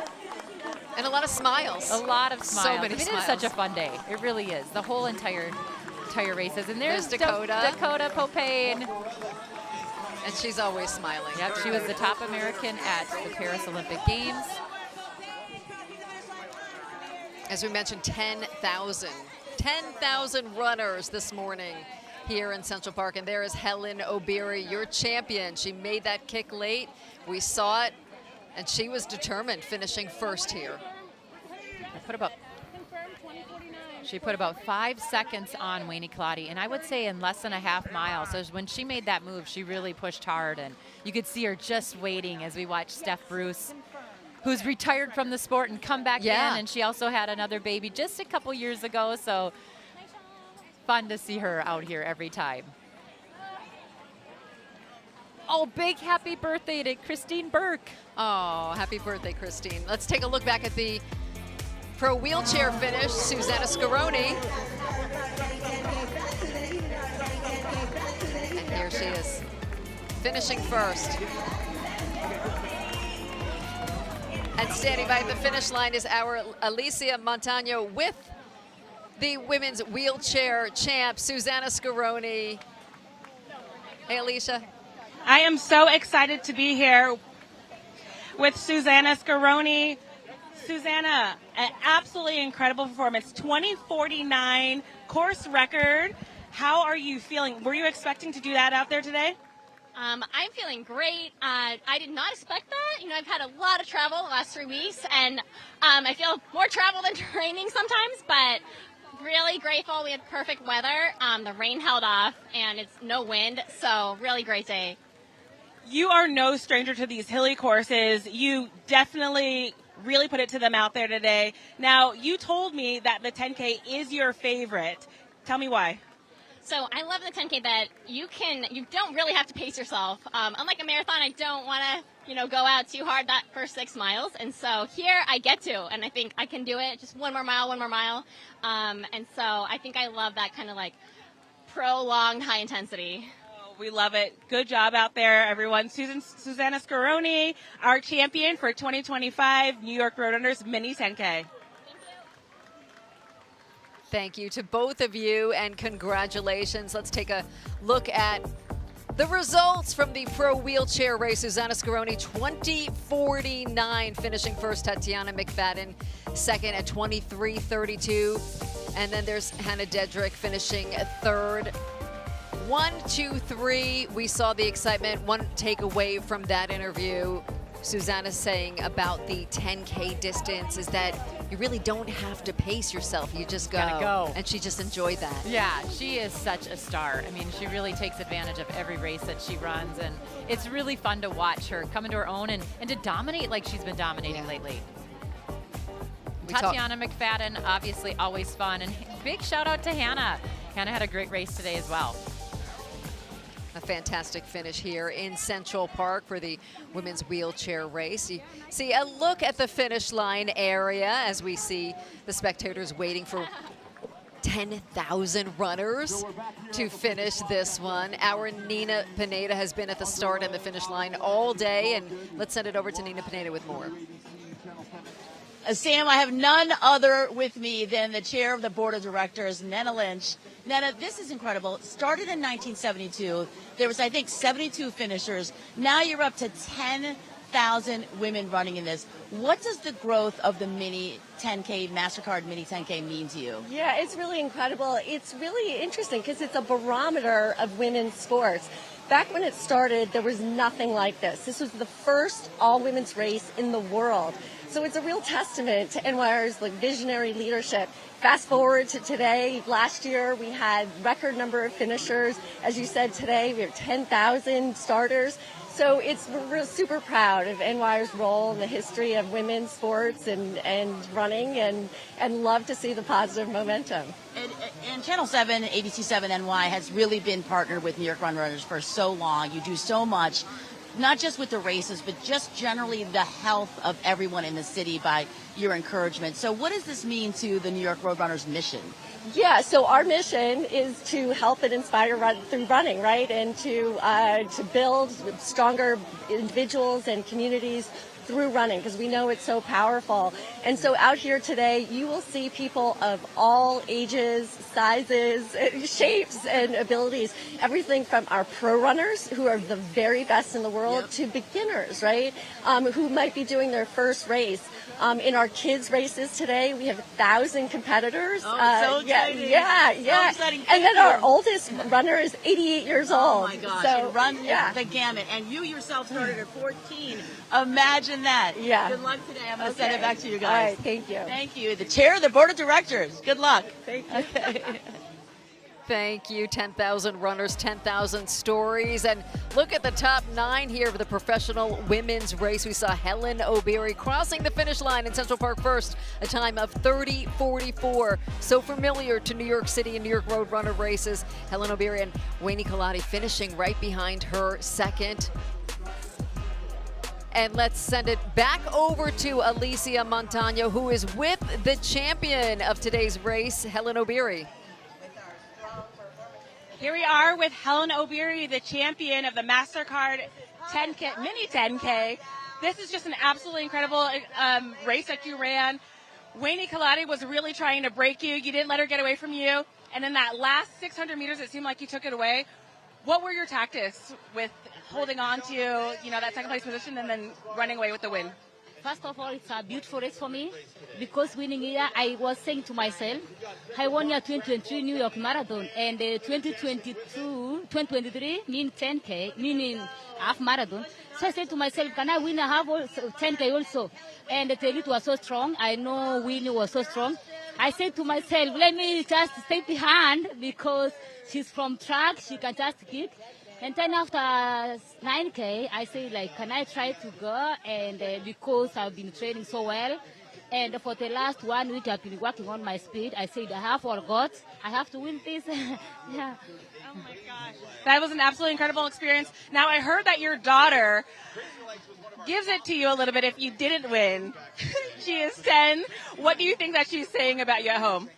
And a lot of smiles. A lot of smiles. So many smiles. It is such a fun day. It really is. The whole entire races. And there's Dakota. Dakota Popane. And she's always smiling. Yep, she was the top American at the Paris Olympic Games. As we mentioned, 10,000 runners this morning here in Central Park. And there is Helen O'Beary, your champion. She made that kick late. We saw it. And she was determined, finishing first here. She put about 5 seconds on Wayne Kalati, and I would say in less than a half mile. So when she made that move, she really pushed hard, and you could see her just waiting as we watched Steph Bruce, who's retired from the sport and come back in, and she also had another baby just a couple years ago. So fun to see her out here every time. Oh, big happy birthday to Christine Burke. Oh, happy birthday, Christine. Let's take a look back at the pro wheelchair finish. Susanna Scaroni finishing first. And standing by the finish line is our Alicia Montano with the women's wheelchair champ, Susanna Scaroni. Hey, Alicia. I am so excited to be here with Susanna Scaroni. Susanna, an absolutely incredible performance. 20:49 course record. How are you feeling? Were you expecting to do that out there today? I'm feeling great. I did not expect that. You know, I've had a lot of travel the last 3 weeks, and I feel more travel than training sometimes, but really grateful. We had perfect weather. The rain held off, and it's no wind, so really great day. You are no stranger to these hilly courses. You definitely really put it to them out there today. Now, you told me that the 10K is your favorite. Tell me why. So I love the 10K that you don't really have to pace yourself. Unlike a marathon, I don't want to, go out too hard that first 6 miles. And so here I get to, and I think I can do it. Just one more mile. And so I think I love that kind of like prolonged high intensity. Oh, we love it. Good job out there, everyone. Susanna Scaroni, our champion for 2025 New York Roadrunners Mini 10K. Thank you to both of you, and congratulations. Let's take a look at the results from the pro wheelchair race. Susanna Scaroni, 20:49, finishing first. Tatiana McFadden, second at 23:32. And then there's Hannah Dedrick finishing third. 1, 2, 3. We saw the excitement. One takeaway from that interview, Susanna saying about the 10K distance, is that you really don't have to pace yourself. You just go. Gotta go. And she just enjoyed that. Yeah, she is such a star. I mean, she really takes advantage of every race that she runs, and it's really fun to watch her come into her own and to dominate like she's been dominating lately. Tatiana McFadden, obviously always fun, and big shout out to Hannah. Hannah had a great race today as well. A fantastic finish here in Central Park for the women's wheelchair race. You see a look at the finish line area as we see the spectators waiting for 10,000 runners to finish this one. Our Nina Pineda has been at the start and the finish line all day, and let's send it over to Nina Pineda with more. Sam, I have none other with me than the chair of the board of directors, Nena Lynch. Nena, this is incredible. Started in 1972. There was, I think, 72 finishers. Now you're up to 10,000 women running in this. What does the growth of the Mini 10K, Mastercard Mini 10K mean to you? Yeah, it's really incredible. It's really interesting because it's a barometer of women's sports. Back when it started, there was nothing like this. This was the first all-women's race in the world. So it's a real testament to NYR's visionary leadership. Fast forward to today. Last year we had record number of finishers. As you said, today we have 10,000 starters. So we're super proud of NYR's role in the history of women's sports and running, and love to see the positive momentum. And Channel 7, ABC7 NY has really been partnered with New York Run Runners for so long. You do so much, not just with the races, but just generally the health of everyone in the city by your encouragement. So what does this mean to the New York Roadrunners mission? Yeah, so our mission is to help and inspire through running, right? And to build stronger individuals and communities through running, because we know it's so powerful. And so out here today, you will see people of all ages, sizes, shapes, and abilities. Everything from our pro runners, who are the very best in the world, to beginners, right? Who might be doing their first race. In our kids' races today, we have 1,000 competitors. So exciting. Yeah. So exciting. And then our oldest runner is 88 years old. Oh my gosh. So, run the gamut. And you yourself started at 14. Imagine that. Yeah. Good luck today. I'm going to send it back to you guys. All right, thank you. Thank you. The chair of the board of directors. Good luck. Thank you. Okay. Thank you. 10,000 runners, 10,000 stories. And look at the top 9 here of the professional women's race. We saw Helen O'Beary crossing the finish line in Central Park first, a time of 30:44. So familiar to New York City and New York Roadrunner races. Helen O'Beary and Wayne Colati finishing right behind her second. And let's send it back over to Alicia Montano, who is with the champion of today's race, Helen O'Beary. Here we are with Helen O'Beary, the champion of the Mastercard 10K, Mini 10K. This is just an absolutely incredible race that you ran. Wayne Kaladi was really trying to break you. You didn't let her get away from you. And in that last 600 meters, it seemed like you took it away. What were your tactics with holding on to, that second place position and then running away with the win? First of all, it's a beautiful race for me because winning here, I was saying to myself, I won here 2023 New York Marathon and 2023 mean 10K, meaning half marathon. So I said to myself, can I win a half 10K also? And the elite was so strong. I know Winnie was so strong. I said to myself, let me just stay behind because she's from track, she can just kick. And then after 9K, I say, can I try to go? And because I've been training so well, and for the last 1 week, I've been working on my speed. I said, I have forgot. I have to win this. Yeah. Oh, my gosh. That was an absolutely incredible experience. Now, I heard that your daughter gives it to you a little bit if you didn't win. She is 10. What do you think that she's saying about you at home?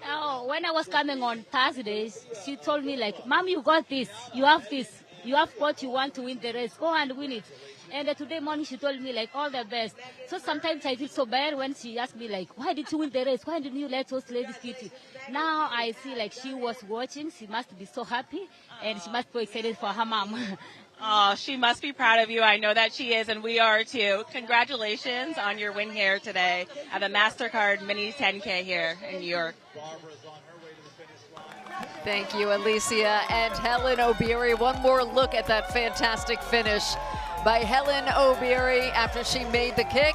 Oh, when I was coming on Thursdays, she told me, Mom, you got this. You have this. You have what you want to win the race. Go and win it. And today morning, she told me, all the best. So sometimes I feel so bad when she asked me, why did you win the race? Why didn't you let those ladies beat you? Now I see, she was watching. She must be so happy. And she must be excited for her mom. Oh, she must be proud of you. I know that she is, and we are too. Congratulations on your win here today at the Mastercard Mini 10K here in New York. Thank you, Alicia and Helen O'Beary. One more look at that fantastic finish by Helen O'Beary after she made the kick.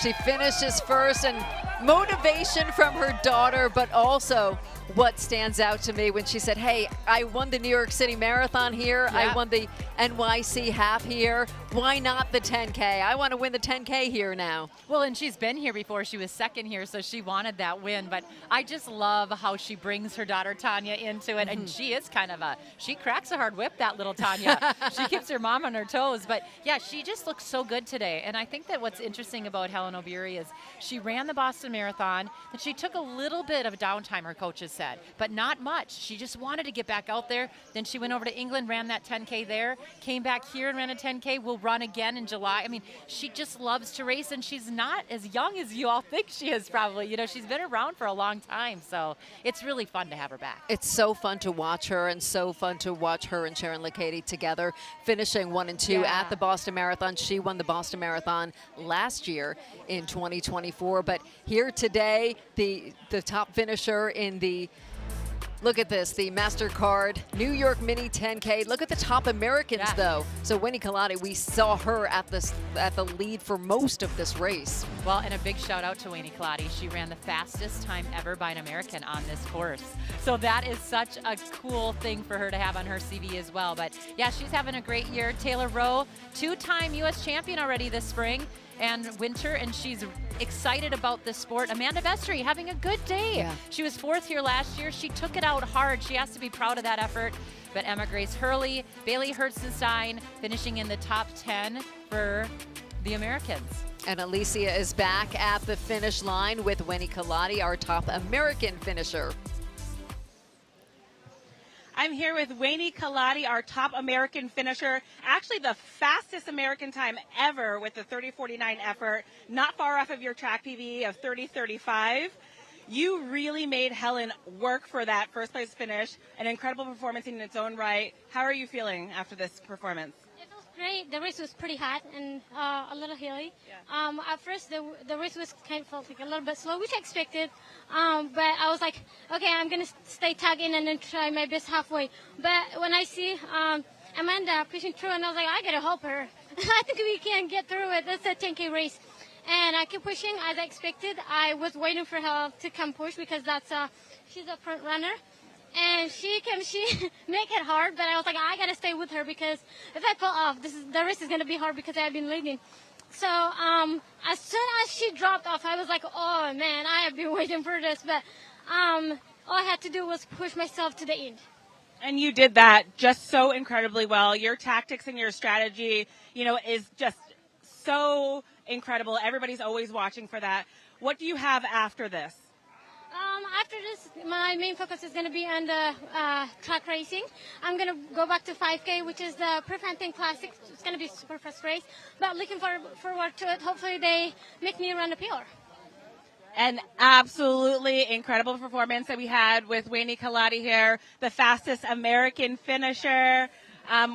She finishes first, and motivation from her daughter, but also what stands out to me when she said, hey, I won the New York City Marathon here. Yeah. I won the NYC half here. Why not the 10K? I want to win the 10K here now. Well, and she's been here before. She was second here, so she wanted that win. But I just love how she brings her daughter Tanya into it. And she is she cracks a hard whip, that little Tanya. She keeps her mom on her toes. But yeah, she just looks so good today. And I think that what's interesting about Helen O'Beary is she ran the Boston Marathon, and she took a little bit of downtime, her coaches said, but not much. She just wanted to get back out there. Then she went over to England, ran that 10K there, came back here and ran a 10K, will run again in July. I mean, she just loves to race, and she's not as young as you all think she is probably. She's been around for a long time, so it's really fun to have her back. It's so fun to watch her, and so fun to watch her and Sharon Lekady together, finishing 1 and 2 at the Boston Marathon. She won the Boston Marathon last year in 2024, but here today, the top finisher in the look at this, the Mastercard New York Mini 10K. Look at the top Americans, though. So Winnie Kaladi, we saw her at the lead for most of this race. Well, and a big shout out to Winnie Kaladi. She ran the fastest time ever by an American on this course. So that is such a cool thing for her to have on her CV as well. But yeah, she's having a great year. Taylor Rowe, 2-time U.S. champion already this spring and winter, and she's excited about this sport. Amanda Vestry having a good day. Yeah. She was 4th here last year. She took it out hard. She has to be proud of that effort. But Emma Grace Hurley, Bailey Herzenstein finishing in the top 10 for the Americans. And Alicia is back at the finish line with Winnie Kaladi, our top American finisher. I'm here with Wayne Kaladi, our top American finisher. Actually, the fastest American time ever with the 30:49 effort. Not far off of your track PB of 30:35. You really made Helen work for that first place finish. An incredible performance in its own right. How are you feeling after this performance? It was great. The race was pretty hot and a little hilly. Yeah. At first, the race was kind of felt like a little bit slow, which I expected. But I was like, okay, I'm going to stay tagged in and then try my best halfway. But when I see Amanda pushing through, and I was like, I got to help her. I think we can get through it. It's a 10K race. And I kept pushing as I expected. I was waiting for her to come push because she's a front runner. And she make it hard, but I was like, I gotta stay with her because if I fall off, the race is gonna be hard because I've been leading. So as soon as she dropped off, I was like, oh man, I have been waiting for this. But all I had to do was push myself to the end. And you did that just so incredibly well. Your tactics and your strategy, is just so incredible. Everybody's always watching for that. What do you have after this? After this, my main focus is going to be on the track racing. I'm going to go back to 5K, which is the Preventing Classic. It's going to be a super fast race, but looking forward to it. Hopefully they make me run the PR. An absolutely incredible performance that we had with Wayne Kaladi here, the fastest American finisher.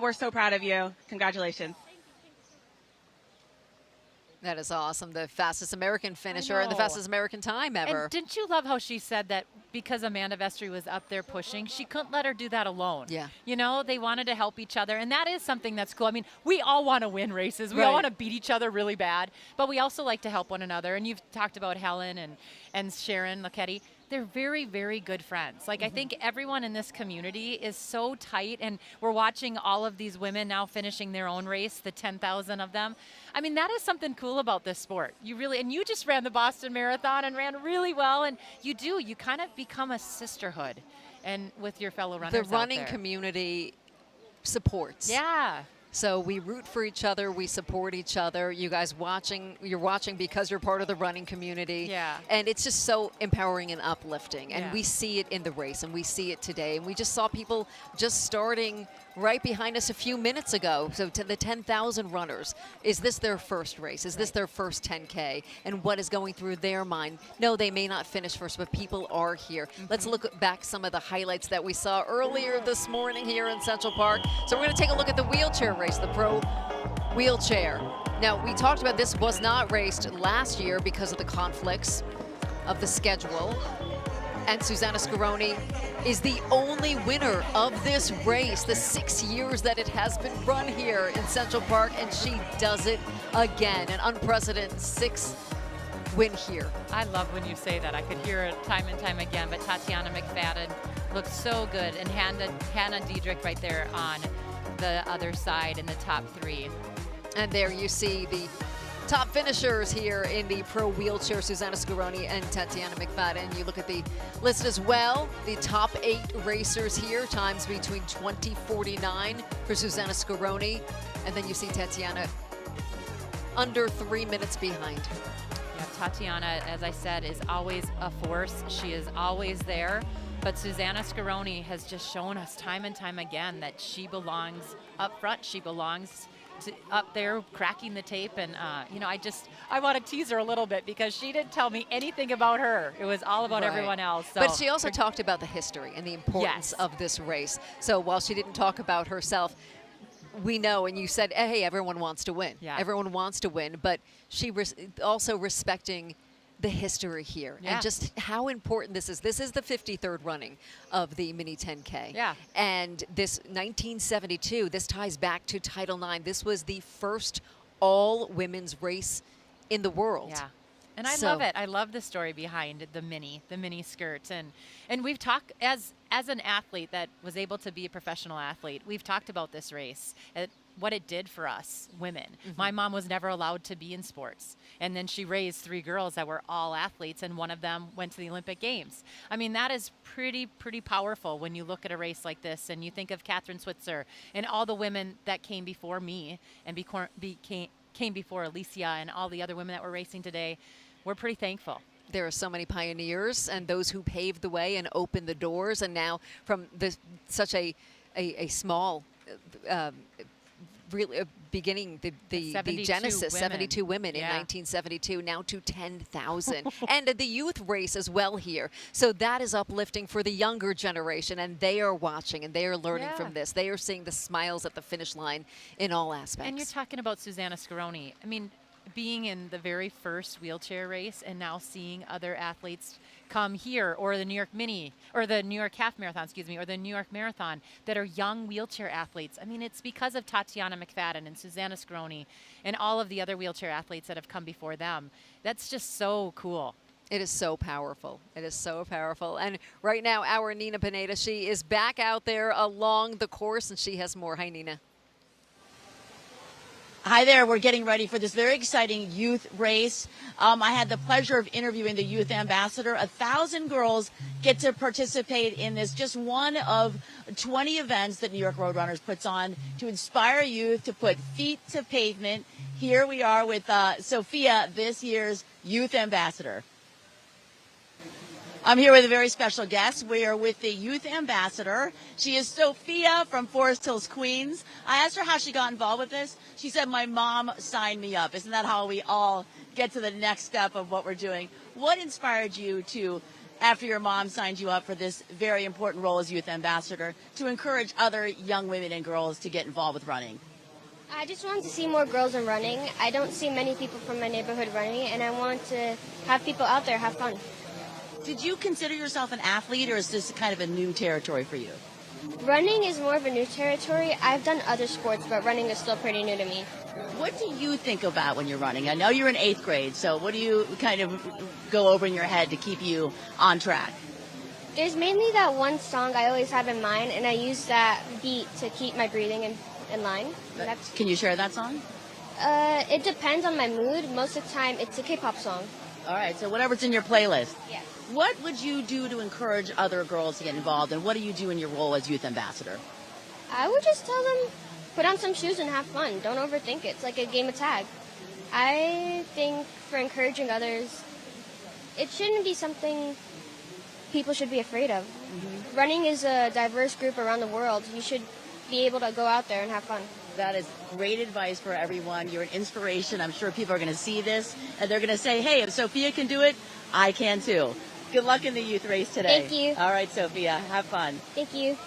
We're so proud of you. Congratulations. That is awesome. The fastest American finisher and the fastest American time ever. And didn't you love how she said that because Amanda Vestry was up there pushing, she couldn't let her do that alone? Yeah. You know, they wanted to help each other, and that is something that's cool. I mean, we all want to win races. We all want to beat each other really bad, but we also like to help one another. And you've talked about Helen and Sharon Lachetti. They're very, very good friends. Like, I think everyone in this community is so tight, and we're watching all of these women now finishing their own race, the 10,000 of them. I mean, that is something cool about this sport. You really, and you just ran the Boston Marathon and ran really well, and you kind of become a sisterhood and with your fellow runners The running community supports. Yeah. So we root for each other, we support each other. You guys you're watching because you're part of the running community. Yeah. And it's just so empowering and uplifting. And we see it in the race, and we see it today. And we just saw people just starting right behind us a few minutes ago. So to the 10,000 runners, is this their first race? Is this their first 10K? And what is going through their mind? No, they may not finish first, but people are here. Let's look back some of the highlights that we saw earlier this morning here in Central Park. So we're going to take a look at the wheelchair race, the pro wheelchair. Now, we talked about this was not raced last year because of the conflicts of the schedule. And Susanna Scaroni is the only winner of this race, the 6 years that it has been run here in Central Park, and she does it again, an unprecedented 6th win here. I love when you say that. I could hear it time and time again, but Tatiana McFadden looks so good, and Hannah Diedrich right there on the other side in the top 3. And there you see the top finishers here in the pro wheelchair, Susanna Scaroni and Tatiana McFadden. You look at the list as well, the top 8 racers here, times between 20:49 for Susanna Scaroni, and then you see Tatiana under 3 minutes behind. Yeah, Tatiana, as I said, is always a force. She is always there. But Susanna Scaroni has just shown us time and time again that she belongs up front. She belongs up there cracking the tape. And, you know, I want to tease her a little bit because she didn't tell me anything about her. It was all about everyone else. So. But she also talked about the history and the importance of this race. So while she didn't talk about herself, we know, and you said, hey, everyone wants to win. Yeah. Everyone wants to win. But she also respecting the history here and just how important this is. This is the 53rd running of the Mini 10K. Yeah. And this 1972, this ties back to Title IX. This was the first all-women's race in the world. Yeah. And I love it. I love the story behind the mini skirt. And we've talked, as an athlete that was able to be a professional athlete, we've talked about this race, what it did for us women. My mom was never allowed to be in sports. And then she raised 3 girls that were all athletes, and one of them went to the Olympic Games. I mean, that is pretty powerful when you look at a race like this and you think of Catherine Switzer and all the women that came before me and came before Alicia and all the other women that were racing today. We're pretty thankful. There are so many pioneers and those who paved the way and opened the doors, and now from such a small really beginning, the genesis, 72 women in 1972, now to 10,000. And the youth race as well here. So that is uplifting for the younger generation, and they are watching and they are learning from this. They are seeing the smiles at the finish line in all aspects. And you're talking about Susanna Scaroni. I mean, being in the very first wheelchair race and now seeing other athletes come here, or the New York Mini, or the New York Half Marathon, or the New York Marathon, that are young wheelchair athletes. I mean, it's because of Tatiana McFadden and Susanna Scaroni and all of the other wheelchair athletes that have come before them. That's just so cool. It is so powerful. It is so powerful. And right now, our Nina Pineda, she is back out there along the course, and she has more. Hi, Nina. Hi there. We're getting ready for this very exciting youth race. I had the pleasure of interviewing the youth ambassador. 1,000 girls get to participate in this, just one of 20 events that New York Roadrunners puts on to inspire youth to put feet to pavement. Here we are with Sophia, this year's youth ambassador. I'm here with a very special guest. We are with the youth ambassador. She is Sophia from Forest Hills, Queens. I asked her how she got involved with this. She said, my mom signed me up. Isn't that how we all get to the next step of what we're doing? What inspired you to, after your mom signed you up for this very important role as youth ambassador, to encourage other young women and girls to get involved with running? I just want to see more girls in running. I don't see many people from my neighborhood running, and I want to have people out there have fun. Did you consider yourself an athlete, or is this kind of a new territory for you? Running is more of a new territory. I've done other sports, but running is still pretty new to me. What do you think about when you're running? I know you're in 8th grade, so what do you kind of go over in your head to keep you on track? There's mainly that one song I always have in mind, and I use that beat to keep my breathing in line. Can you share that song? It depends on my mood. Most of the time, it's a K-pop song. All right, so whatever's in your playlist. Yes. What would you do to encourage other girls to get involved, and what do you do in your role as youth ambassador? I would just tell them, put on some shoes and have fun. Don't overthink it. It's like a game of tag. I think for encouraging others, it shouldn't be something people should be afraid of. Mm-hmm. Running is a diverse group around the world. You should be able to go out there and have fun. That is great advice for everyone. You're an inspiration. I'm sure people are going to see this, and they're going to say, hey, if Sophia can do it, I can too. Good luck in the youth race today. Thank you. All right, Sophia, have fun. Thank you.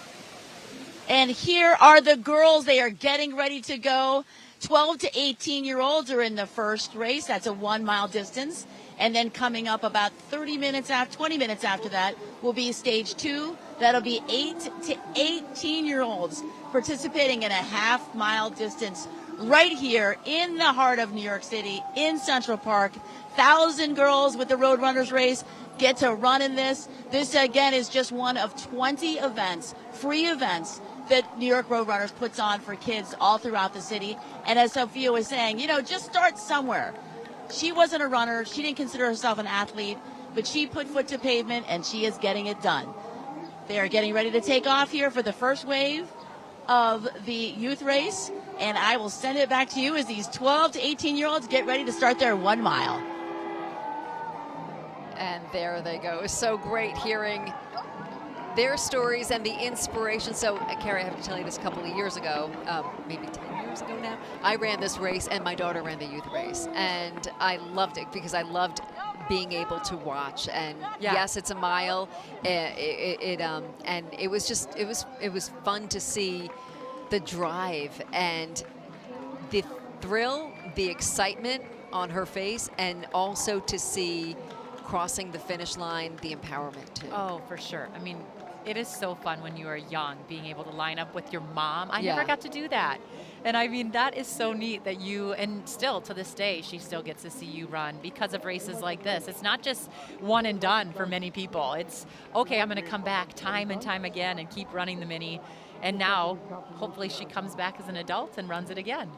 And here are the girls. They are getting ready to go. 12 to 18-year-olds are in the first race. That's a 1 mile distance. And then coming up about 20 minutes after that will be stage 2. That'll be 8 to 18-year-olds participating in a half-mile distance right here in the heart of New York City, in Central Park. 1,000 girls with the Road Runners race get to run in this. This, again, is just one of 20 events, free events, that New York Road Runners puts on for kids all throughout the city. And as Sophia was saying, just start somewhere. She wasn't a runner. She didn't consider herself an athlete, but she put foot to pavement, and she is getting it done. They are getting ready to take off here for the first wave of the youth race, and I will send it back to you as these 12 to 18-year-olds get ready to start their 1 mile. And there they go. It was so great hearing their stories and the inspiration. So, Carrie, I have to tell you this a couple of years ago, maybe 10 years ago now, I ran this race, and my daughter ran the youth race. And I loved it because I loved being able to watch. And yes, it's a mile. And it was just, it was fun to see the drive and the thrill, the excitement on her face, and also to see crossing the finish line, the empowerment too. Oh, for sure. I mean, it is so fun when you are young, being able to line up with your mom. I never got to do that. And I mean, that is so neat that you, and still to this day, she still gets to see you run because of races like this. It's not just one and done for many people. It's, okay, I'm going to come back time and time again and keep running the Mini. And now, hopefully she comes back as an adult and runs it again.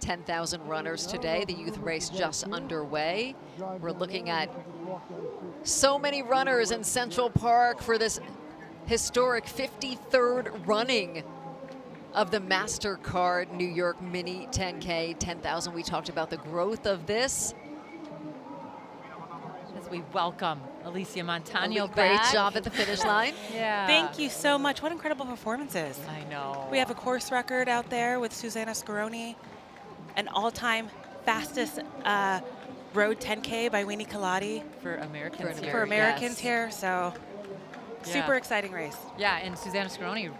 10,000 runners today. The youth race just underway. We're looking at so many runners in Central Park for this historic 53rd running of the Mastercard New York Mini 10K 10,000. We talked about the growth of this. As we welcome Alicia Montano back. Great job at the finish line. Yeah. Thank you so much. What incredible performances. I know. We have a course record out there with Susanna Scaroni, an all-time fastest road 10K by Weenie Kaladi. For Americans here. For Americans here, so super exciting race. Yeah, and Susanna Scaroni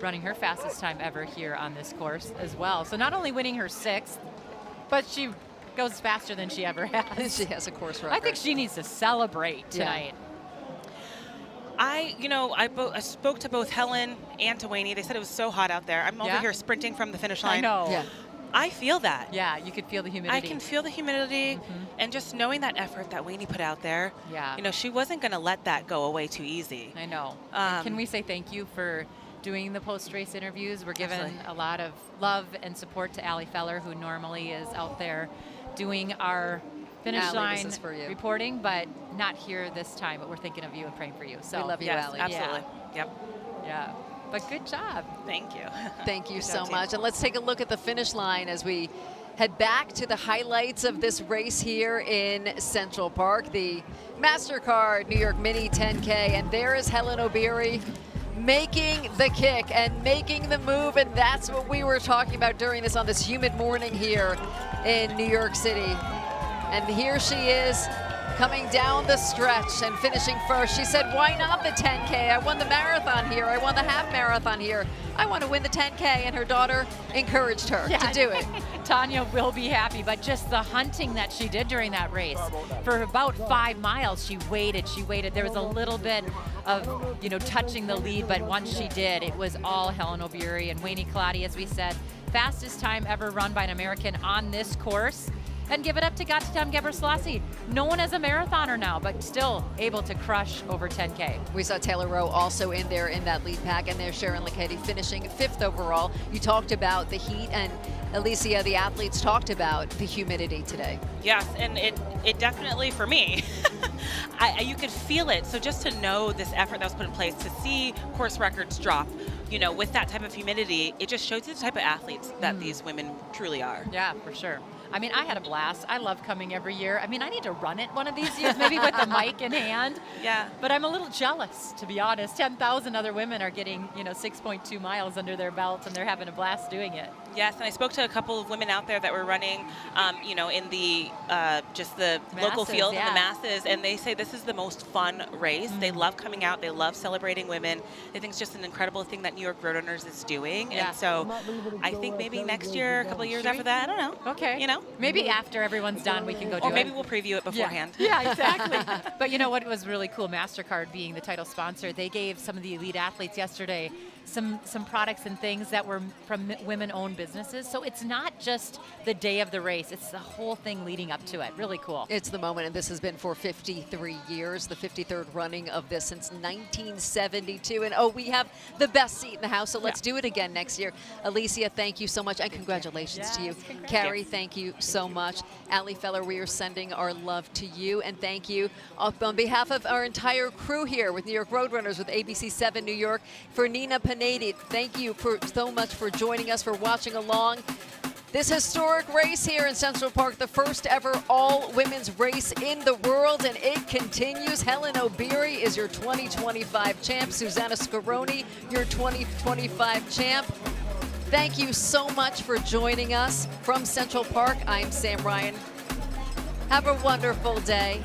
running her fastest time ever here on this course as well. So not only winning her 6th, but she goes faster than she ever has. She has a course record. I think she needs to celebrate tonight. I spoke to both Helen and to Weenie. They said it was so hot out there. I'm over here sprinting from the finish line. I know. Yeah. I feel that. Yeah, you could feel the humidity. I can feel the humidity, and just knowing that effort that Weenie put out there. Yeah. She wasn't going to let that go away too easy. I know. Can we say thank you for doing the post-race interviews? We're giving a lot of love and support to Allie Feller, who normally is out there doing our finish line reporting, but not here this time. But we're thinking of you and praying for you. So we love you, Allie. Absolutely. Yeah. Yeah. But good job. Thank you. Thank you so much. And let's take a look at the finish line as we head back to the highlights of this race here in Central Park, the Mastercard New York Mini 10K, and there is Helen Obiri making the kick and making the move, and that's what we were talking about during this on this humid morning here in New York City. And here she is coming down the stretch and finishing first. She said, why not the 10K? I won the marathon here. I won the half marathon here. I want to win the 10K, and her daughter encouraged her to do it. Tanya will be happy, but just the hunting that she did during that race. For about 5 miles, she waited. There was a little bit of, touching the lead, but once she did, it was all Helen Obiri and Wayne Kaladi, as we said. Fastest time ever run by an American on this course. And give it up to Gatitam Gebrselassie, known as a marathoner now, but still able to crush over 10K. We saw Taylor Rowe also in there in that lead pack, and there's Sharon Lekedi finishing 5th overall. You talked about the heat, and Alicia, the athletes, talked about the humidity today. Yes, and it definitely, for me, you could feel it. So just to know this effort that was put in place, to see course records drop, with that type of humidity, it just shows you the type of athletes that these women truly are. Yeah, for sure. I mean, I had a blast. I love coming every year. I mean, I need to run it one of these years, maybe with the mic in hand. Yeah. But I'm a little jealous, to be honest. 10,000 other women are getting, 6.2 miles under their belt, and they're having a blast doing it. Yes, and I spoke to a couple of women out there that were running, in the just the local field and the masses, and they say this is the most fun race. They love coming out. They love celebrating women. They think it's just an incredible thing that New York Roadrunners is doing. Yeah. And so I think maybe next year, a couple of years after that, I don't know. Okay. Maybe after everyone's done, we can go do it. Or maybe we'll preview it beforehand. Yeah, exactly. But you know what was really cool? MasterCard being the title sponsor, they gave some of the elite athletes yesterday some products and things that were from women-owned businesses. So it's not just the day of the race. It's the whole thing leading up to it. Really cool. It's the moment, and this has been for 53 years, the 53rd running of this since 1972. And, we have the best seat in the house, so let's do it again next year. Alicia, thank you so much, and congratulations to you. Carrie, thank you so much. Ali Feller, we are sending our love to you, and thank you on behalf of our entire crew here with New York Roadrunners, with ABC 7 New York, for Nina Panadi. Thank you so much for joining us, for watching along this historic race here in Central Park, the first ever all-women's race in the world, and it continues. Helen Obiri is your 2025 champ. Susanna Scaroni, your 2025 champ. Thank you so much for joining us from Central Park. I'm Sam Ryan. Have a wonderful day.